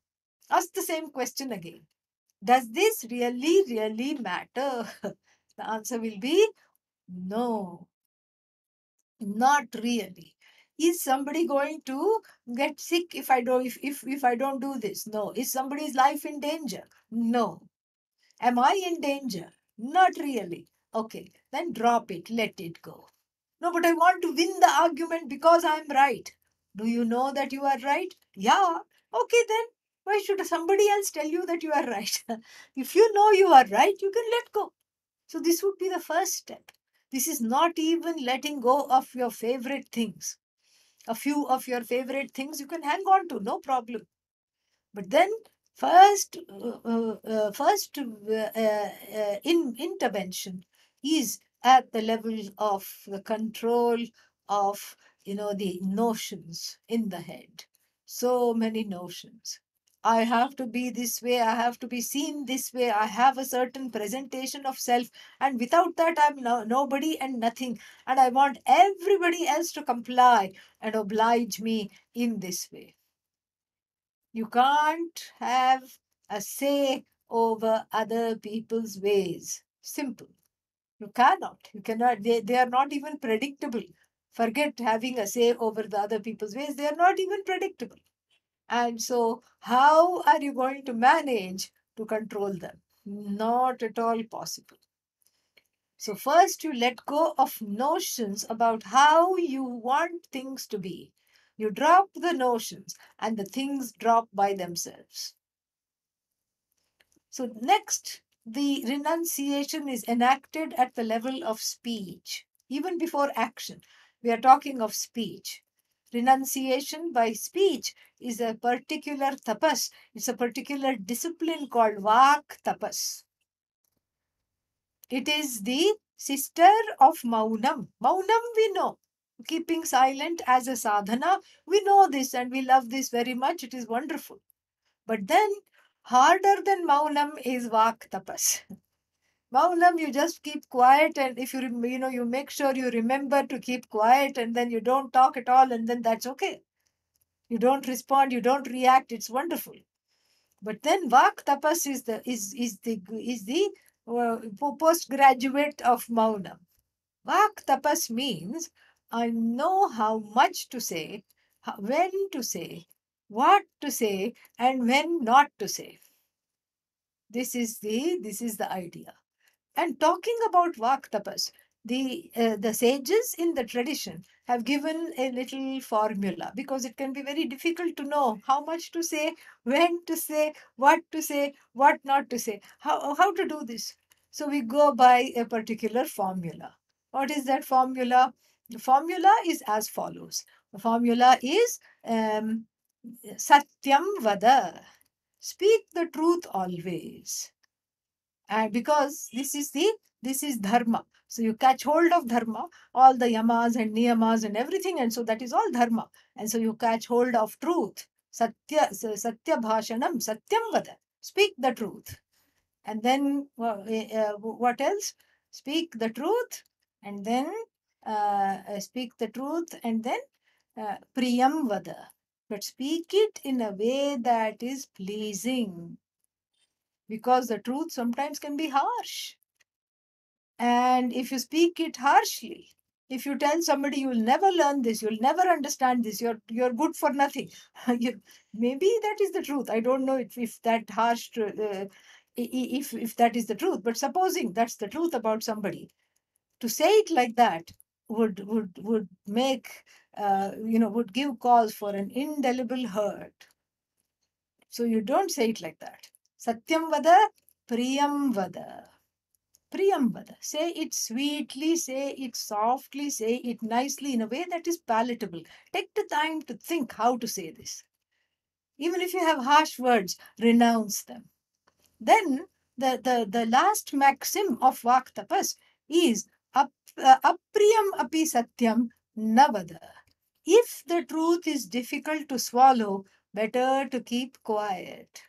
Ask the same question again. Does this really, really matter? The answer will be no, not really. Is somebody going to get sick if I don't do this? No. Is somebody's life in danger? No. Am I in danger? Not really. Okay, then drop it, let it go. No, but I want to win the argument because I'm right. Do you know that you are right? Yeah. Okay, then why should somebody else tell you that you are right? If you know you are right, you can let go. So, this would be the first step. This is not even letting go of your favorite things. A few of your favorite things you can hang on to, no problem. But then intervention is at the level of the control of the notions in the head. So many notions. I have to be this way, I have to be seen this way, I have a certain presentation of self, and without that I'm nobody and nothing, and I want everybody else to comply and oblige me in this way. You can't have a say over other people's ways. Simple. You cannot. You cannot. They are not even predictable. Forget having a say over the other people's ways. They are not even predictable. And so, how are you going to manage to control them? Not at all possible. So, first you let go of notions about how you want things to be. You drop the notions and the things drop by themselves. So next, the renunciation is enacted at the level of speech, even before action. We are talking of speech. Renunciation by speech is a particular tapas. It's a particular discipline called vak tapas. It is the sister of Maunam. Maunam we know. Keeping silent as a sadhana. We know this and we love this very much. It is wonderful. But then harder than Maunam is Vak Tapas. Maunam, you just keep quiet, and if you make sure you remember to keep quiet, and then you don't talk at all, and then that's okay. You don't respond, you don't react. It's wonderful. But then Vak Tapas is the postgraduate of Maunam. Vak Tapas means I know how much to say, when to say, what to say, and when not to say. This is the idea. And talking about Vak Tapas, the sages in the tradition have given a little formula, because it can be very difficult to know how much to say, when to say, what not to say, how to do this. So we go by a particular formula. What is that formula? The formula is as follows. The formula is Satyam Vada. Speak the truth always. And because this is dharma, so you catch hold of dharma, all the yamas and niyamas and everything, and so that is all dharma, and so you catch hold of truth. Satya bhashanam, satyam vada. Speak the truth. And then what else? Speak the truth, and then speak the truth, and then priyam vada. But speak it in a way that is pleasing, because the truth sometimes can be harsh. And if you speak it harshly, if you tell somebody you'll never learn this, you'll never understand this, you're good for nothing, maybe that is the truth. I don't know if that harsh, if that is the truth, but supposing that's the truth about somebody, to say it like that would make would give cause for an indelible hurt. So you don't say it like that. Satyam vada, priyam vada. Priyam vada. Say it sweetly, say it softly, say it nicely in a way that is palatable. Take the time to think how to say this. Even if you have harsh words, renounce them. Then the last maxim of Vak Tapas is apriyam api satyam navada. If the truth is difficult to swallow, better to keep quiet.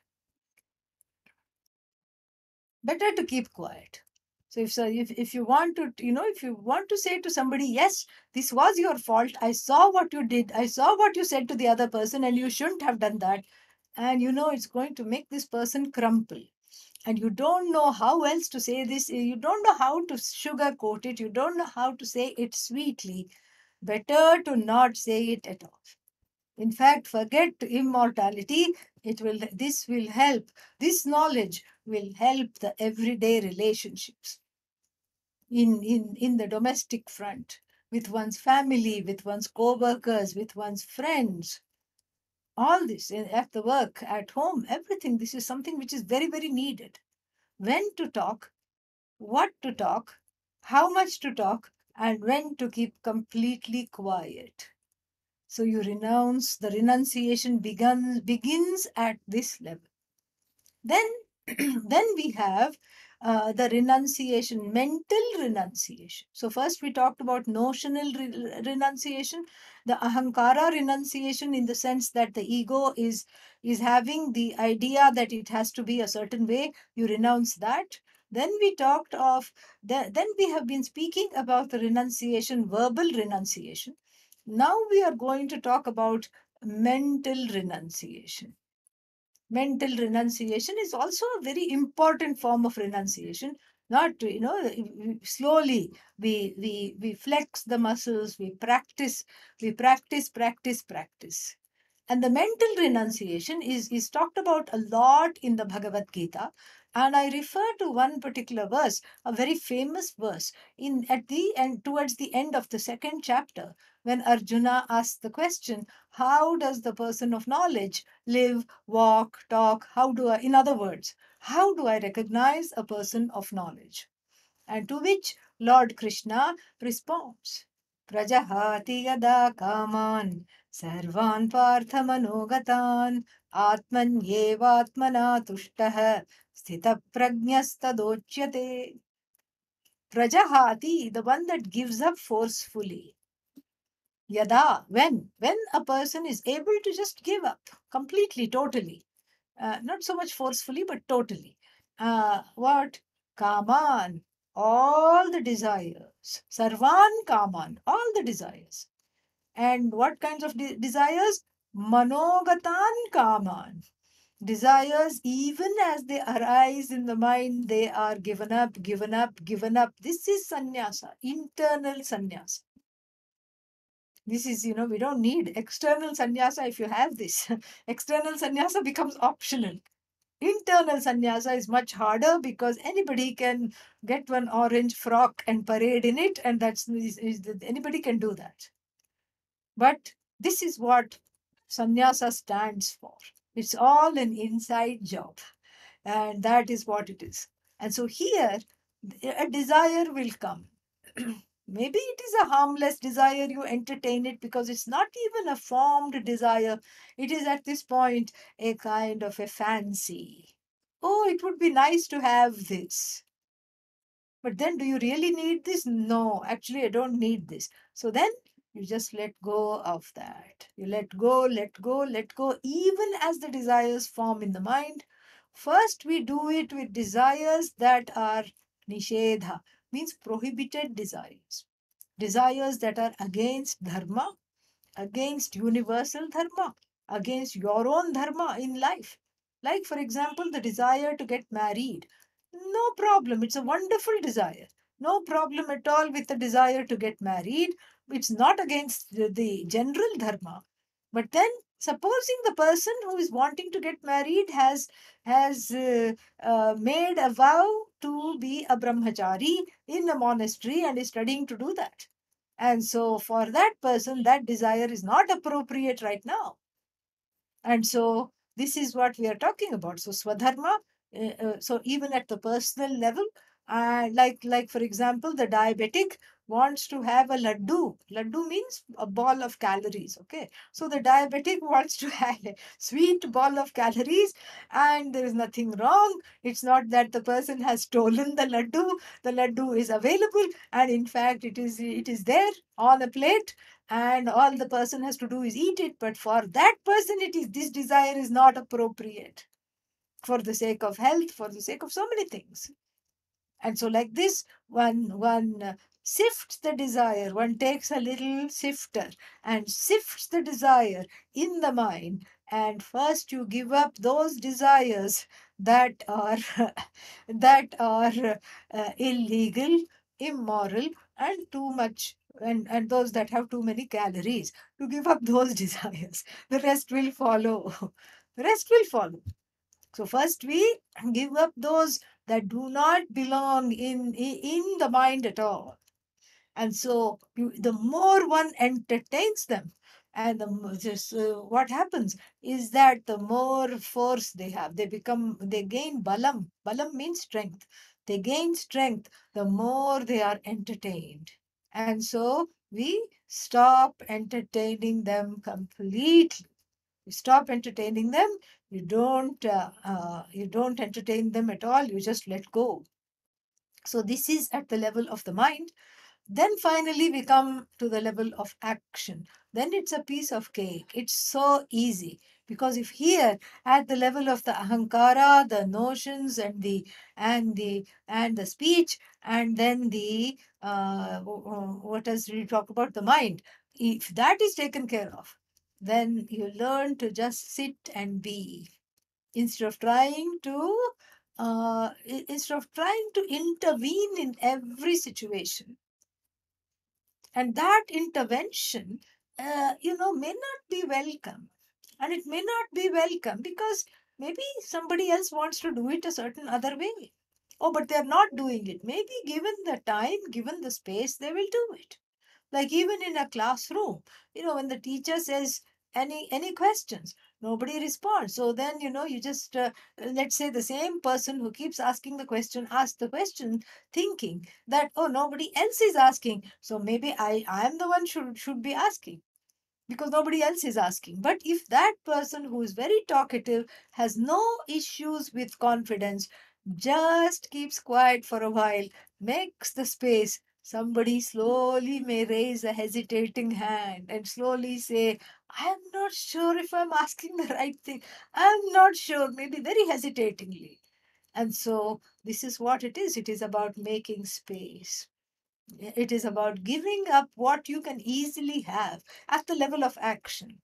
Better to keep quiet. So if you want to, if you want to say to somebody, yes, this was your fault, I saw what you did, I saw what you said to the other person, and you shouldn't have done that, and it's going to make this person crumple, and you don't know how else to say this, you don't know how to sugarcoat it, you don't know how to say it sweetly, better to not say it at all. In fact, forget immortality. This will help. This knowledge will help the everyday relationships in the domestic front, with one's family, with one's co-workers, with one's friends. All this at the work, at home, everything. This is something which is very, very needed. When to talk, what to talk, how much to talk, and when to keep completely quiet. So you renounce, the renunciation begins at this level. Then, then we have the renunciation, mental renunciation. So first we talked about notional renunciation, the ahankara renunciation, in the sense that the ego is having the idea that it has to be a certain way. You renounce that. Then we talked of then we have been speaking about the renunciation, verbal renunciation. Now we are going to talk about mental renunciation. Mental renunciation is also a very important form of renunciation. Not to, slowly we flex the muscles, we practice. And the mental renunciation is talked about a lot in the Bhagavad Gita. And I refer to one particular verse, a very famous verse, in at the end, towards the end of the second chapter, when Arjuna asks the question, how does the person of knowledge live, walk, talk? In other words, how do I recognize a person of knowledge? And to which Lord Krishna responds, Prajahati yada kaman sarvan parthamanogataan atmanyevatmana tushtaha sthita prajnastadochyate. Prajahati, the one that gives up forcefully. Yada, when a person is able to just give up completely, totally, not so much forcefully, but totally. What? Kaman, all the desires. Sarvan Kaman, all the desires. And what kinds of desires? Manogatan Kaman. Desires, even as they arise in the mind, they are given up, given up, given up. This is sannyasa, internal sannyasa. This is, we don't need external sannyasa if you have this. External sannyasa becomes optional. Internal sannyasa is much harder because anybody can get one orange frock and parade in it, and anybody can do that. But this is what sannyasa stands for. It's all an inside job, and that is what it is. And so here, a desire will come. Maybe it is a harmless desire, you entertain it because it's not even a formed desire. It is at this point a kind of a fancy. Oh, it would be nice to have this. But then, do you really need this? No, actually, I don't need this. So then you just let go of that. You let go, let go, let go, even as the desires form in the mind. First, we do it with desires that are nishedha, means prohibited desires. Desires that are against dharma, against universal dharma, against your own dharma in life. Like, for example, the desire to get married. No problem. It's a wonderful desire. No problem at all with the desire to get married. It's not against the general dharma. But then, supposing the person who is wanting to get married has made a vow to be a brahmachari in a monastery and is studying to do that. And so, for that person, that desire is not appropriate right now. And so, this is what we are talking about. So, swadharma, so even at the personal level, like for example, the diabetic wants to have a laddu. Laddu means a ball of calories. Okay, so the diabetic wants to have a sweet ball of calories, and there is nothing wrong. It's not that the person has stolen the laddu. The laddu is available, and in fact, it is there on a plate, and all the person has to do is eat it. But for that person, this desire is not appropriate for the sake of health, for the sake of so many things. And so, like this, one sifts the desire. One takes a little sifter and sifts the desire in the mind. And first, you give up those desires that are illegal, immoral, and too much. And those that have too many calories. To give up those desires, the rest will follow. The rest will follow. So first we give up those that do not belong in the mind at all. And so the more one entertains them, and what happens is that the more force they have, they gain balam. Balam means strength. They gain strength the more they are entertained. And so we stop entertaining them completely. You stop entertaining them. You don't entertain them at all. You just let go. So this is at the level of the mind. Then finally we come to the level of action. Then it's a piece of cake. It's so easy. Because if here at the level of the ahankara, the notions and the speech, and then what does we talk about, the mind, if that is taken care of, then you learn to just sit and be instead of trying to intervene in every situation. And that intervention may not be welcome. And it may not be welcome because maybe somebody else wants to do it a certain other way. Oh, but they're not doing it. Maybe given the time, given the space, they will do it. Like even in a classroom, when the teacher says any questions, nobody responds. So then, you just, let's say the same person who keeps asking the question, asks the question thinking that, oh, nobody else is asking. So maybe I'm the one should be asking because nobody else is asking. But if that person who is very talkative has no issues with confidence, just keeps quiet for a while, makes the space, somebody slowly may raise a hesitating hand and slowly say, I'm not sure if I'm asking the right thing. I'm not sure, maybe very hesitatingly. And so this is what it is. It is about making space. It is about giving up what you can easily have at the level of action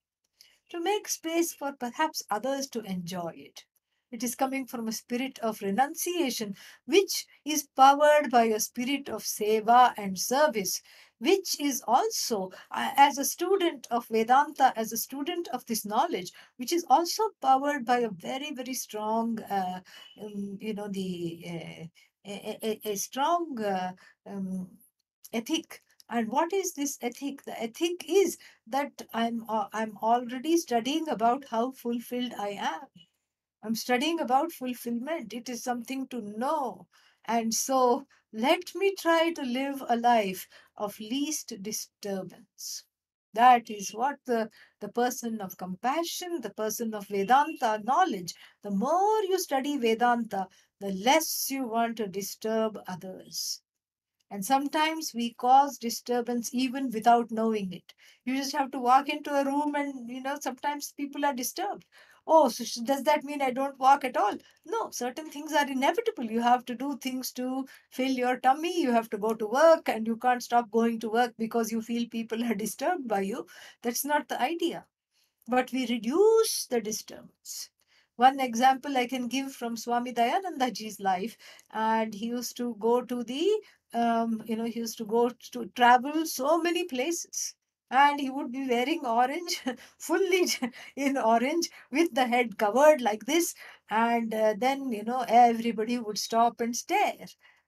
to make space for perhaps others to enjoy it. It is coming from a spirit of renunciation, which is powered by a spirit of seva and service, which is also, as a student of Vedanta, as a student of this knowledge, which is also powered by a very, very strong, a strong ethic. And what is this ethic? The ethic is that I'm already studying about how fulfilled I am. I'm studying about fulfillment. It is something to know. And so let me try to live a life of least disturbance. That is what the person of compassion, the person of Vedanta knowledge, the more you study Vedanta, the less you want to disturb others. And sometimes we cause disturbance even without knowing it. You just have to walk into a room and, sometimes people are disturbed. Oh, so does that mean I don't walk at all? No, certain things are inevitable. You have to do things to fill your tummy. You have to go to work and you can't stop going to work because you feel people are disturbed by you. That's not the idea, but we reduce the disturbance. One example I can give from Swami Dayananda ji's life, and he used to go to he used to go to travel so many places. And he would be wearing orange, fully in orange, with the head covered like this. And then, everybody would stop and stare.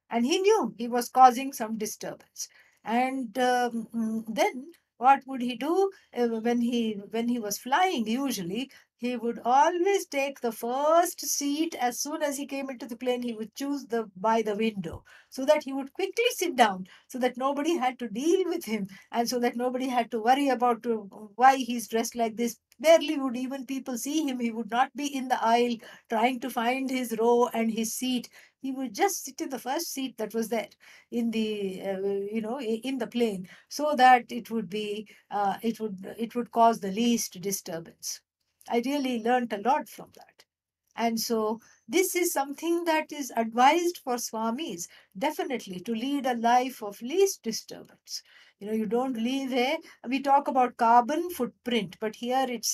And he knew he was causing some disturbance. And then what would he do? When he was flying, usually he would always take the first seat. As soon as he came into the plane, he would choose the by the window, so that he would quickly sit down, so that nobody had to deal with him, and so that nobody had to worry about why he's dressed like this. Barely would even people see him. He would not be in the aisle trying to find his row and his seat. He would just sit in the first seat that was there in the in the plane, so that it would cause the least disturbance. I really learnt a lot from that. And so this is something that is advised for swamis, definitely, to lead a life of least disturbance. You don't leave we talk about carbon footprint, but here it's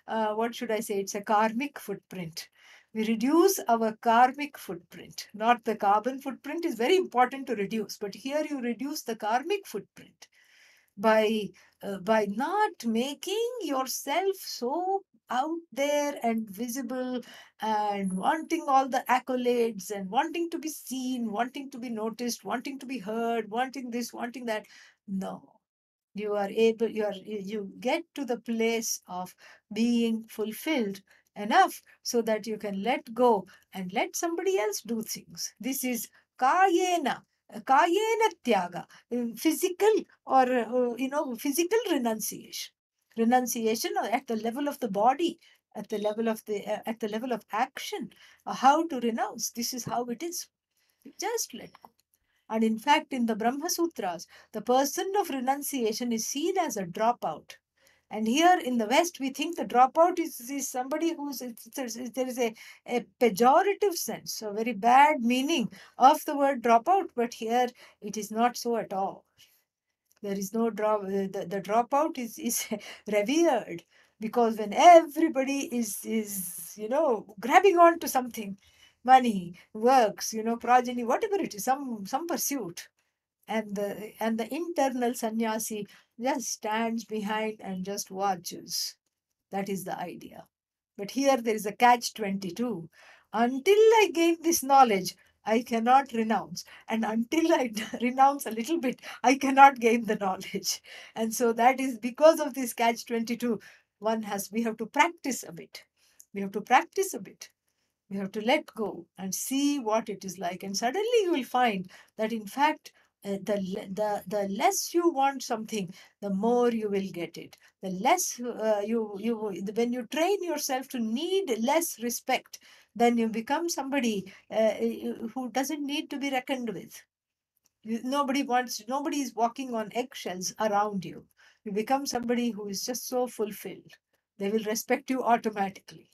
what should I say, it's a karmic footprint. We reduce our karmic footprint, not the carbon footprint is very important to reduce, but here you reduce the karmic footprint by by not making yourself so out there and visible and wanting all the accolades and wanting to be seen, wanting to be noticed, wanting to be heard, wanting this, wanting that. No, you get to the place of being fulfilled enough so that you can let go and let somebody else do things. This is kayena kayena tyaga, physical, or physical renunciation at the level of the body, at the level of action. How to renounce? This is how it is. Just let go. And in fact, in the Brahma Sutras, the person of renunciation is seen as a dropout. And here in the West, we think the dropout is somebody there is a pejorative sense, a very bad meaning of the word dropout. But here it is not so at all. There is no drop. The dropout is revered, because when everybody is grabbing on to something, money, works, progeny, whatever it is, some pursuit, and the internal sannyasi just stands behind and just watches. That is the idea. But here there is a catch 22. Until I gain this knowledge, I cannot renounce. And until I renounce a little bit, I cannot gain the knowledge. And so that is because of this catch 22. We have to practice a bit. We have to practice a bit. We have to let go and see what it is like. And suddenly you will find that, in fact, the less you want something, the more you will get it. The less when you train yourself to need less respect, then you become somebody who doesn't need to be reckoned with. Nobody is walking on eggshells around you. You become somebody who is just so fulfilled. They will respect you automatically.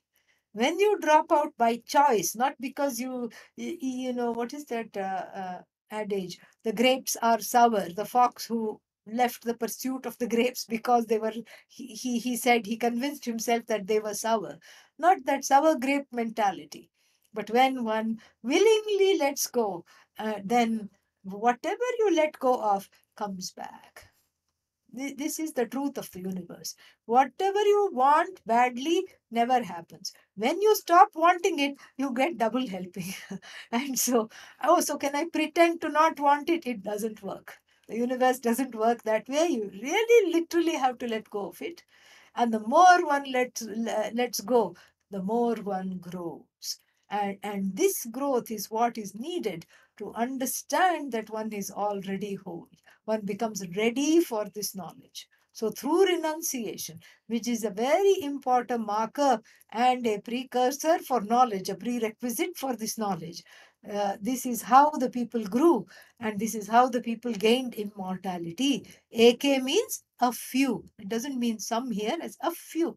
When you drop out by choice, not because you know, what is that adage? The grapes are sour. The fox who left the pursuit of the grapes because they were, he said, he convinced himself that they were sour. Not that sour grape mentality. But when one willingly lets go, then whatever you let go of comes back. This is the truth of the universe. Whatever you want badly never happens. When you stop wanting it, you get double helping. And so, oh, so can I pretend to not want it? It doesn't work. The universe doesn't work that way. You really literally have to let go of it. And the more one lets go, the more one grows. And this growth is what is needed to understand that one is already whole. One becomes ready for this knowledge. So through renunciation, which is a very important marker and a precursor for knowledge, a prerequisite for this knowledge, this is how the people grew, and this is how the people gained immortality. AK means a few. It doesn't mean some here, it's a few.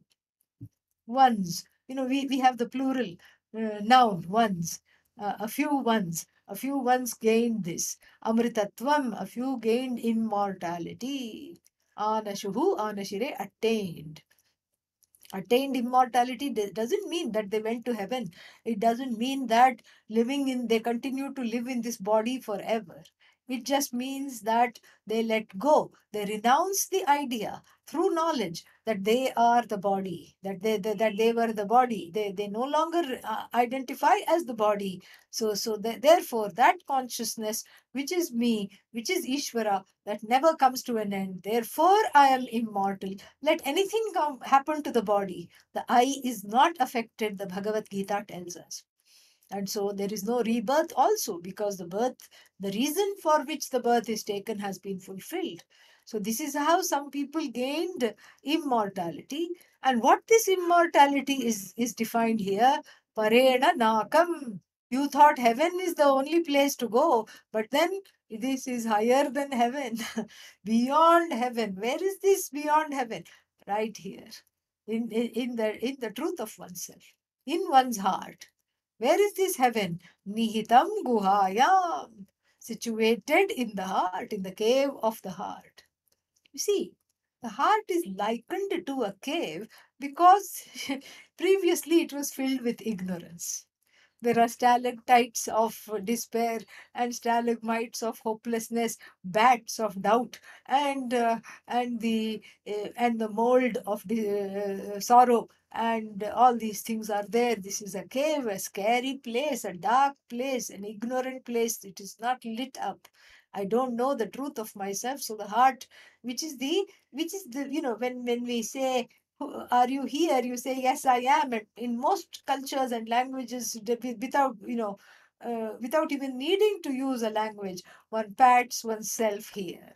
Ones. We have the plural noun, ones. A few ones. A few ones gained this. Amritatvam, a few gained immortality. Anashuhu, anashire, attained immortality. Doesn't mean that they went to heaven. It doesn't mean that they continue to live in this body forever. It just means that they let go. They renounce the idea through knowledge that they are the body, that they were the body. They no longer identify as the body. Therefore, that consciousness, which is me, which is Ishvara, that never comes to an end. Therefore, I am immortal. Let anything happen to the body. The I is not affected, the Bhagavad Gita tells us. And so there is no rebirth also, because the reason for which the birth is taken has been fulfilled. So this is how some people gained immortality. And what this immortality is defined here, Parena Nakam. You thought heaven is the only place to go, but then this is higher than heaven, beyond heaven. Where is this beyond heaven? Right here, in the truth of oneself, in one's heart. Where is this heaven? Nihitam guhayam, situated in the heart, in the cave of the heart. You see, the heart is likened to a cave because previously it was filled with ignorance. There are stalactites of despair and stalagmites of hopelessness, bats of doubt, and the mold of the sorrow, and all these things are there. This is a cave, a scary place, a dark place, an ignorant place. It is not lit up. I don't know the truth of myself. So the heart, which is the when we say, are you here? You say, yes, I am. And in most cultures and languages, without even needing to use a language, one pats oneself here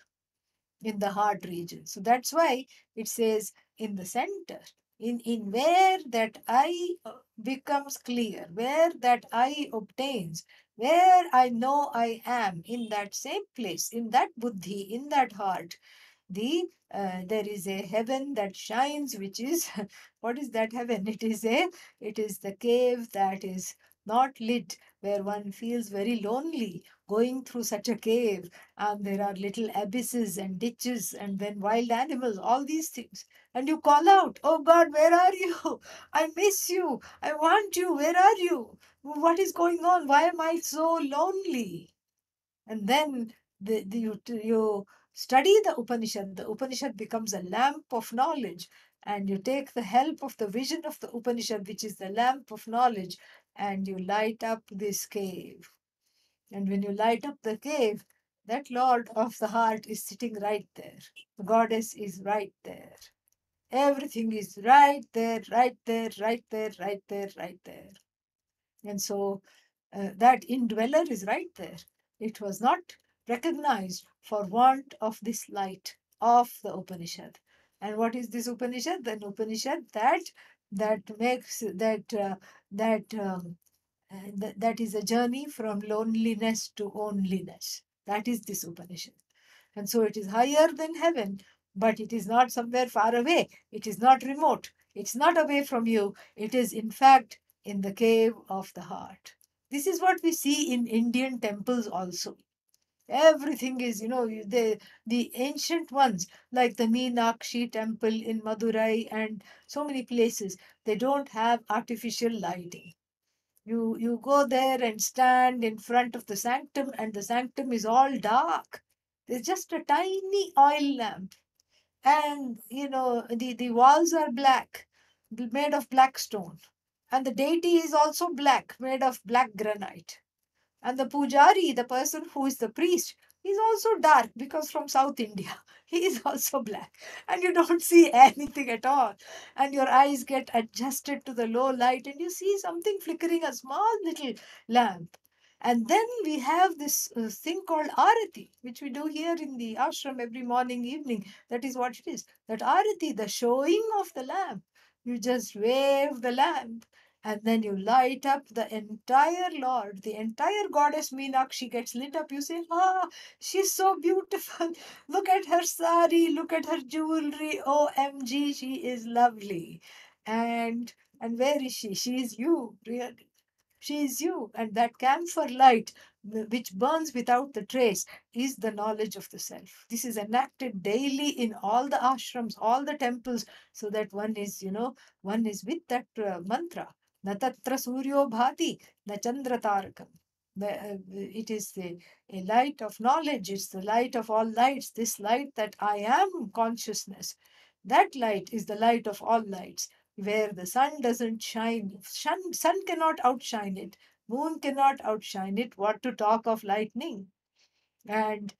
in the heart region. So that's why it says in the center, in where that I becomes clear, where that I obtains, where I know I am, in that same place, in that buddhi, in that heart, there is a heaven that shines, which is what is that heaven? It is the cave that is not lit, where one feels very lonely going through such a cave, and there are little abysses and ditches and then wild animals, all these things, and you call out, oh God, where are you? I miss you, I want you, where are you? What is going on? Why am I so lonely? And then you study the Upanishad. The Upanishad becomes a lamp of knowledge. and you take the help of the vision of the Upanishad, which is the lamp of knowledge, and you light up this cave. And when you light up the cave, that Lord of the heart is sitting right there. The goddess is right there. Everything is right there, right there, right there, right there, right there. And so that indweller is right there. It was not recognized for want of this light of the Upanishad. And what is this Upanishad? An Upanishad that makes that is a journey from loneliness to onliness. That is this Upanishad. And so it is higher than heaven, but it is not somewhere far away. It is not remote. It's not away from you. It is, in fact, in the cave of the heart. This is what we see in Indian temples also. Everything is, the ancient ones, like the Meenakshi temple in Madurai and so many places, they don't have artificial lighting. You go there and stand in front of the sanctum, and the sanctum is all dark. There's just a tiny oil lamp, and the walls are black, made of black stone, and the deity is also black, made of black granite. And the pujari, the person who is the priest, is also dark because from South India. He is also black. And you don't see anything at all. And your eyes get adjusted to the low light and you see something flickering, a small little lamp. And then we have this thing called arati, which we do here in the ashram every morning, evening. That is what it is. That arati, the showing of the lamp. You just wave the lamp and then you light up the entire Lord, the entire goddess Meenakshi gets lit up. You say, she's so beautiful. Look at her sari, look at her jewelry. OMG, she is lovely. And where is she? She is you, really. She is you. And that camphor light, which burns without the trace, is the knowledge of the self. This is enacted daily in all the ashrams, all the temples, so that one is with that mantra. Na tatra suryo bhati, na chandra tarakam. It is a light of knowledge. It's the light of all lights. This light that I am consciousness. That light is the light of all lights, where the sun doesn't shine. Sun cannot outshine it. Moon cannot outshine it. What to talk of lightning? And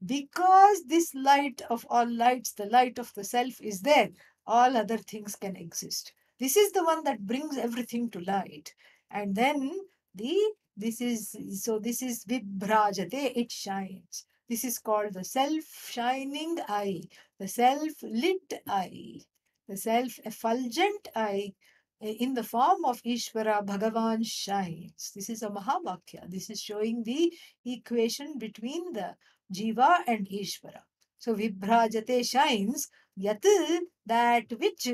because this light of all lights, the light of the self is there, all other things can exist. This is the one that brings everything to light. And then this is vibhrajate, it shines. This is called the self-shining eye, the self-lit eye, the self-effulgent eye in the form of Ishvara, Bhagavan shines. This is a Mahavakya. This is showing the equation between the Jiva and Ishvara. So Vibhrajate shines Yat, that which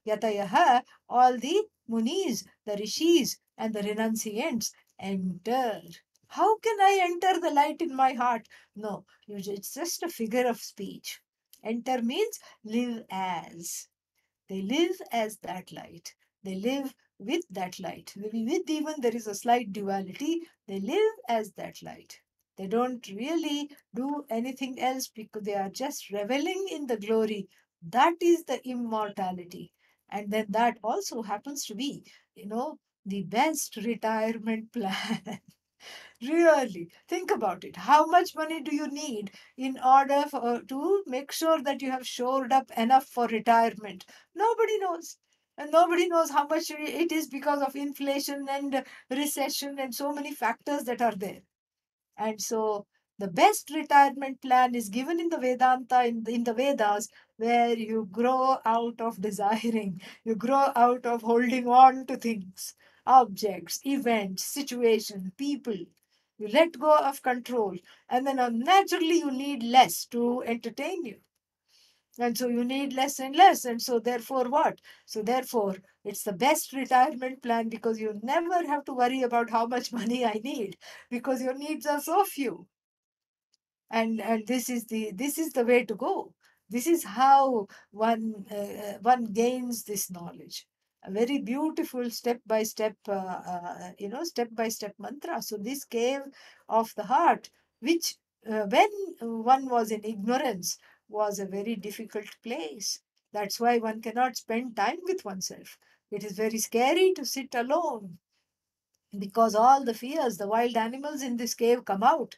Yatayaha, all the Munis, the Rishis, and the renunciants enter. How can I enter the light in my heart? No, it's just a figure of speech. Enter means live as. They live as that light. They live with that light. Maybe with even there is a slight duality, they live as that light. They don't really do anything else because they are just reveling in the glory. That is the immortality. And then that also happens to be, the best retirement plan. Really, think about it. How much money do you need in order to make sure that you have shored up enough for retirement? Nobody knows. And nobody knows how much it is because of inflation and recession and so many factors that are there. And so the best retirement plan is given in the Vedanta, in the Vedas, where you grow out of desiring, you grow out of holding on to things, objects, events, situations, people. You let go of control, and then naturally you need less to entertain you. And so you need less and less. And so therefore what? So therefore it's the best retirement plan because you never have to worry about how much money I need because your needs are so few. And this is the way to go. This is how one gains this knowledge. A very beautiful step by step mantra. So this cave of the heart, which when one was in ignorance, was a very difficult place. That's why one cannot spend time with oneself. It is very scary to sit alone because all the fears, the wild animals in this cave come out.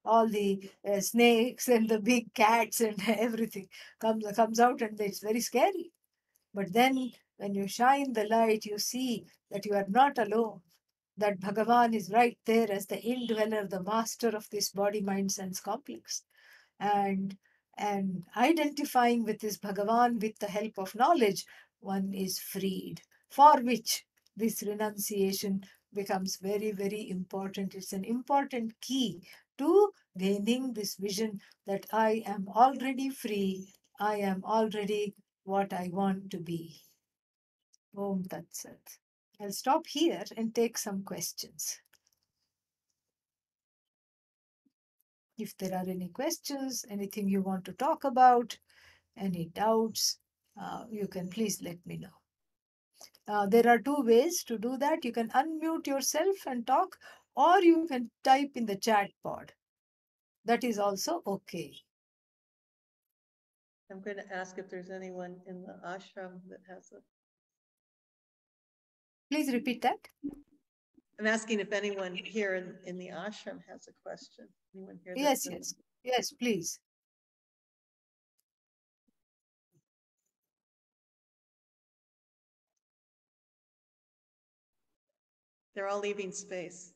All the snakes and the big cats and everything comes out, and it's very scary. But then, when you shine the light, you see that you are not alone. That Bhagavan is right there as the indweller, the master of this body, mind, sense complex. And identifying with this Bhagavan with the help of knowledge, one is freed. For which this renunciation becomes very, very important. It's an important key to gaining this vision that I am already free. I am already what I want to be. Om Tat Sat. I'll stop here and take some questions. If there are any questions, anything you want to talk about, any doubts, you can please let me know. There are two ways to do that. You can unmute yourself and talk, or you can type in the chat pod. That is also okay. I'm going to ask if there's anyone in the ashram that has a. Please repeat that. I'm asking if anyone here in the ashram has a question. Anyone here? Yes, yes. Yes, please. They're all leaving space.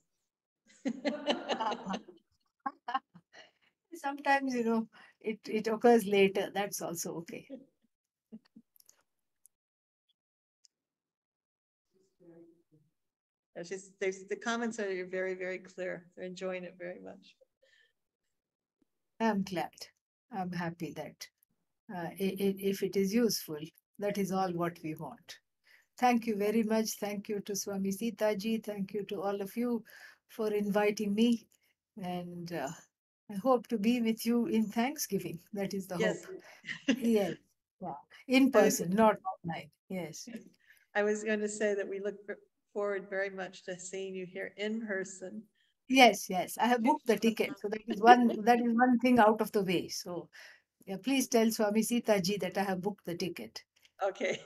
Sometimes, it occurs later. That's also okay. The comments are very, very clear. They're enjoying it very much. I'm glad. I'm happy that if it is useful, that is all what we want. Thank you very much. Thank you to Swami Sitaji. Thank you to all of you for inviting me. And I hope to be with you in Thanksgiving. That is the Yes. hope. Yes. Yeah. In person, not online. Yes. I was going to say that we look forward very much to seeing you here in person. Yes, yes. I have booked the ticket. So that is one thing out of the way. So yeah, please tell Swami Sitaji that I have booked the ticket. Okay.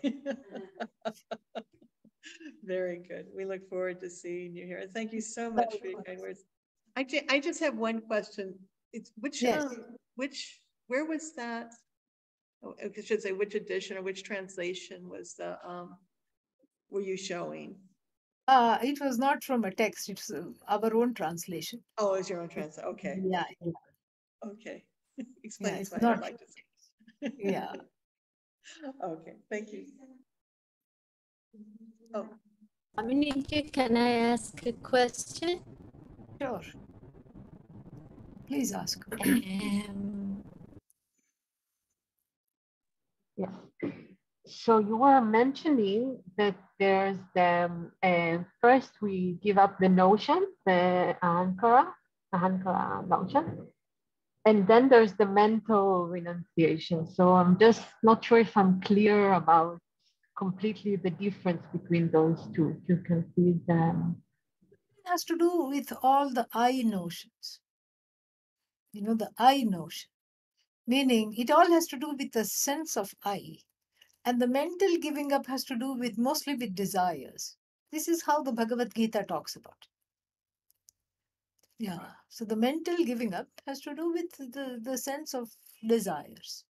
Very good. We look forward to seeing you here. Thank you so much for your kind words. I just have one question. It's Yes. Where was that? Oh, I should say which edition or which translation was were you showing? It was not from a text. It's our own translation. Oh, it's your own translation. Okay. Yeah. Yeah. Okay. Explains why not. I'd like to see. Yeah. Okay. Thank you. Oh. Aminiji, can I ask a question? Sure. Please ask. Yes. So you were mentioning that there's the first we give up the notion, the ahankara notion, and then there's the mental renunciation. So I'm just not sure if I'm clear about completely the difference between those two. If you can please. It has to do with all the I notions. The I notion. Meaning, it all has to do with the sense of I. And the mental giving up has to do with mostly with desires. This is how the Bhagavad Gita talks about. Yeah. So the mental giving up has to do with the sense of desires.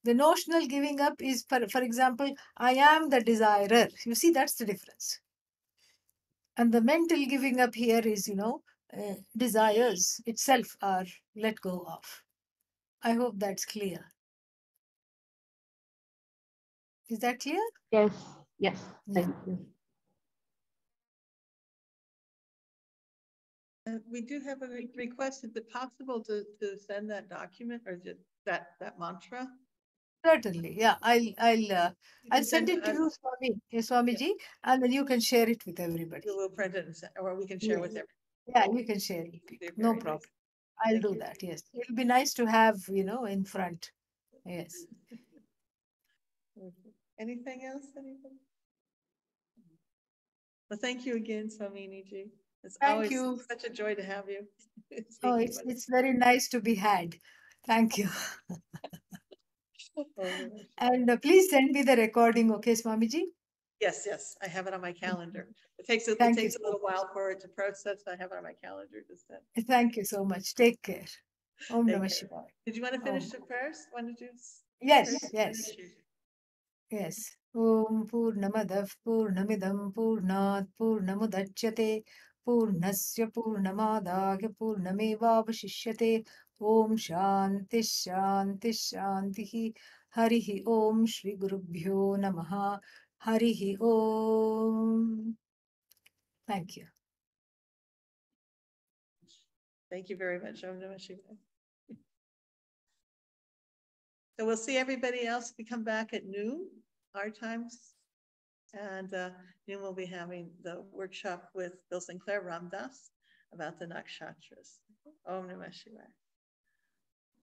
The notional giving up is, for example, I am the desirer. You see, that's the difference. And the mental giving up here is, desires itself are let go of. I hope that's clear. Is that clear? Yes, yes, Yeah. thank you. We do have a request. Is it possible to send that document or just that mantra? Certainly. Yeah. I'll send it to you, Swamiji, and then you can share it with everybody. We'll print it or we can share with everyone. Yeah, you can share it. No problem. Nice. I'll do that. Yes. It'll be nice to have, in front. Yes. Anything else? Anything? Well, thank you again, Swaminiji. It's always such a joy to have you. Oh, it's very nice to be had. Thank you. And please send me the recording, okay, Swamiji? Yes, yes, I have it on my calendar. It takes a Thank you a little while for it to process. I have it on my calendar to send. Thank you so much. Take care. Om Take Namah care. Shivaya. Did you want to Om. finish it first? Wanted to? Yes, yes, yes. Om Purnamadav Purnamidam Purnat Purnamudachyate Purnasya Purnamadaya Purnamevavashishyate Om Shanti Shanti Shanti Harihi Om Shri Gurubhyo Namaha Harihi Om. Thank you. Thank you very much. Om Namah Shivaya. So we'll see everybody else. We come back at noon, our times. And then we'll be having the workshop with Bill Sinclair Ramdas about the nakshatras. Om Namah Shivaya.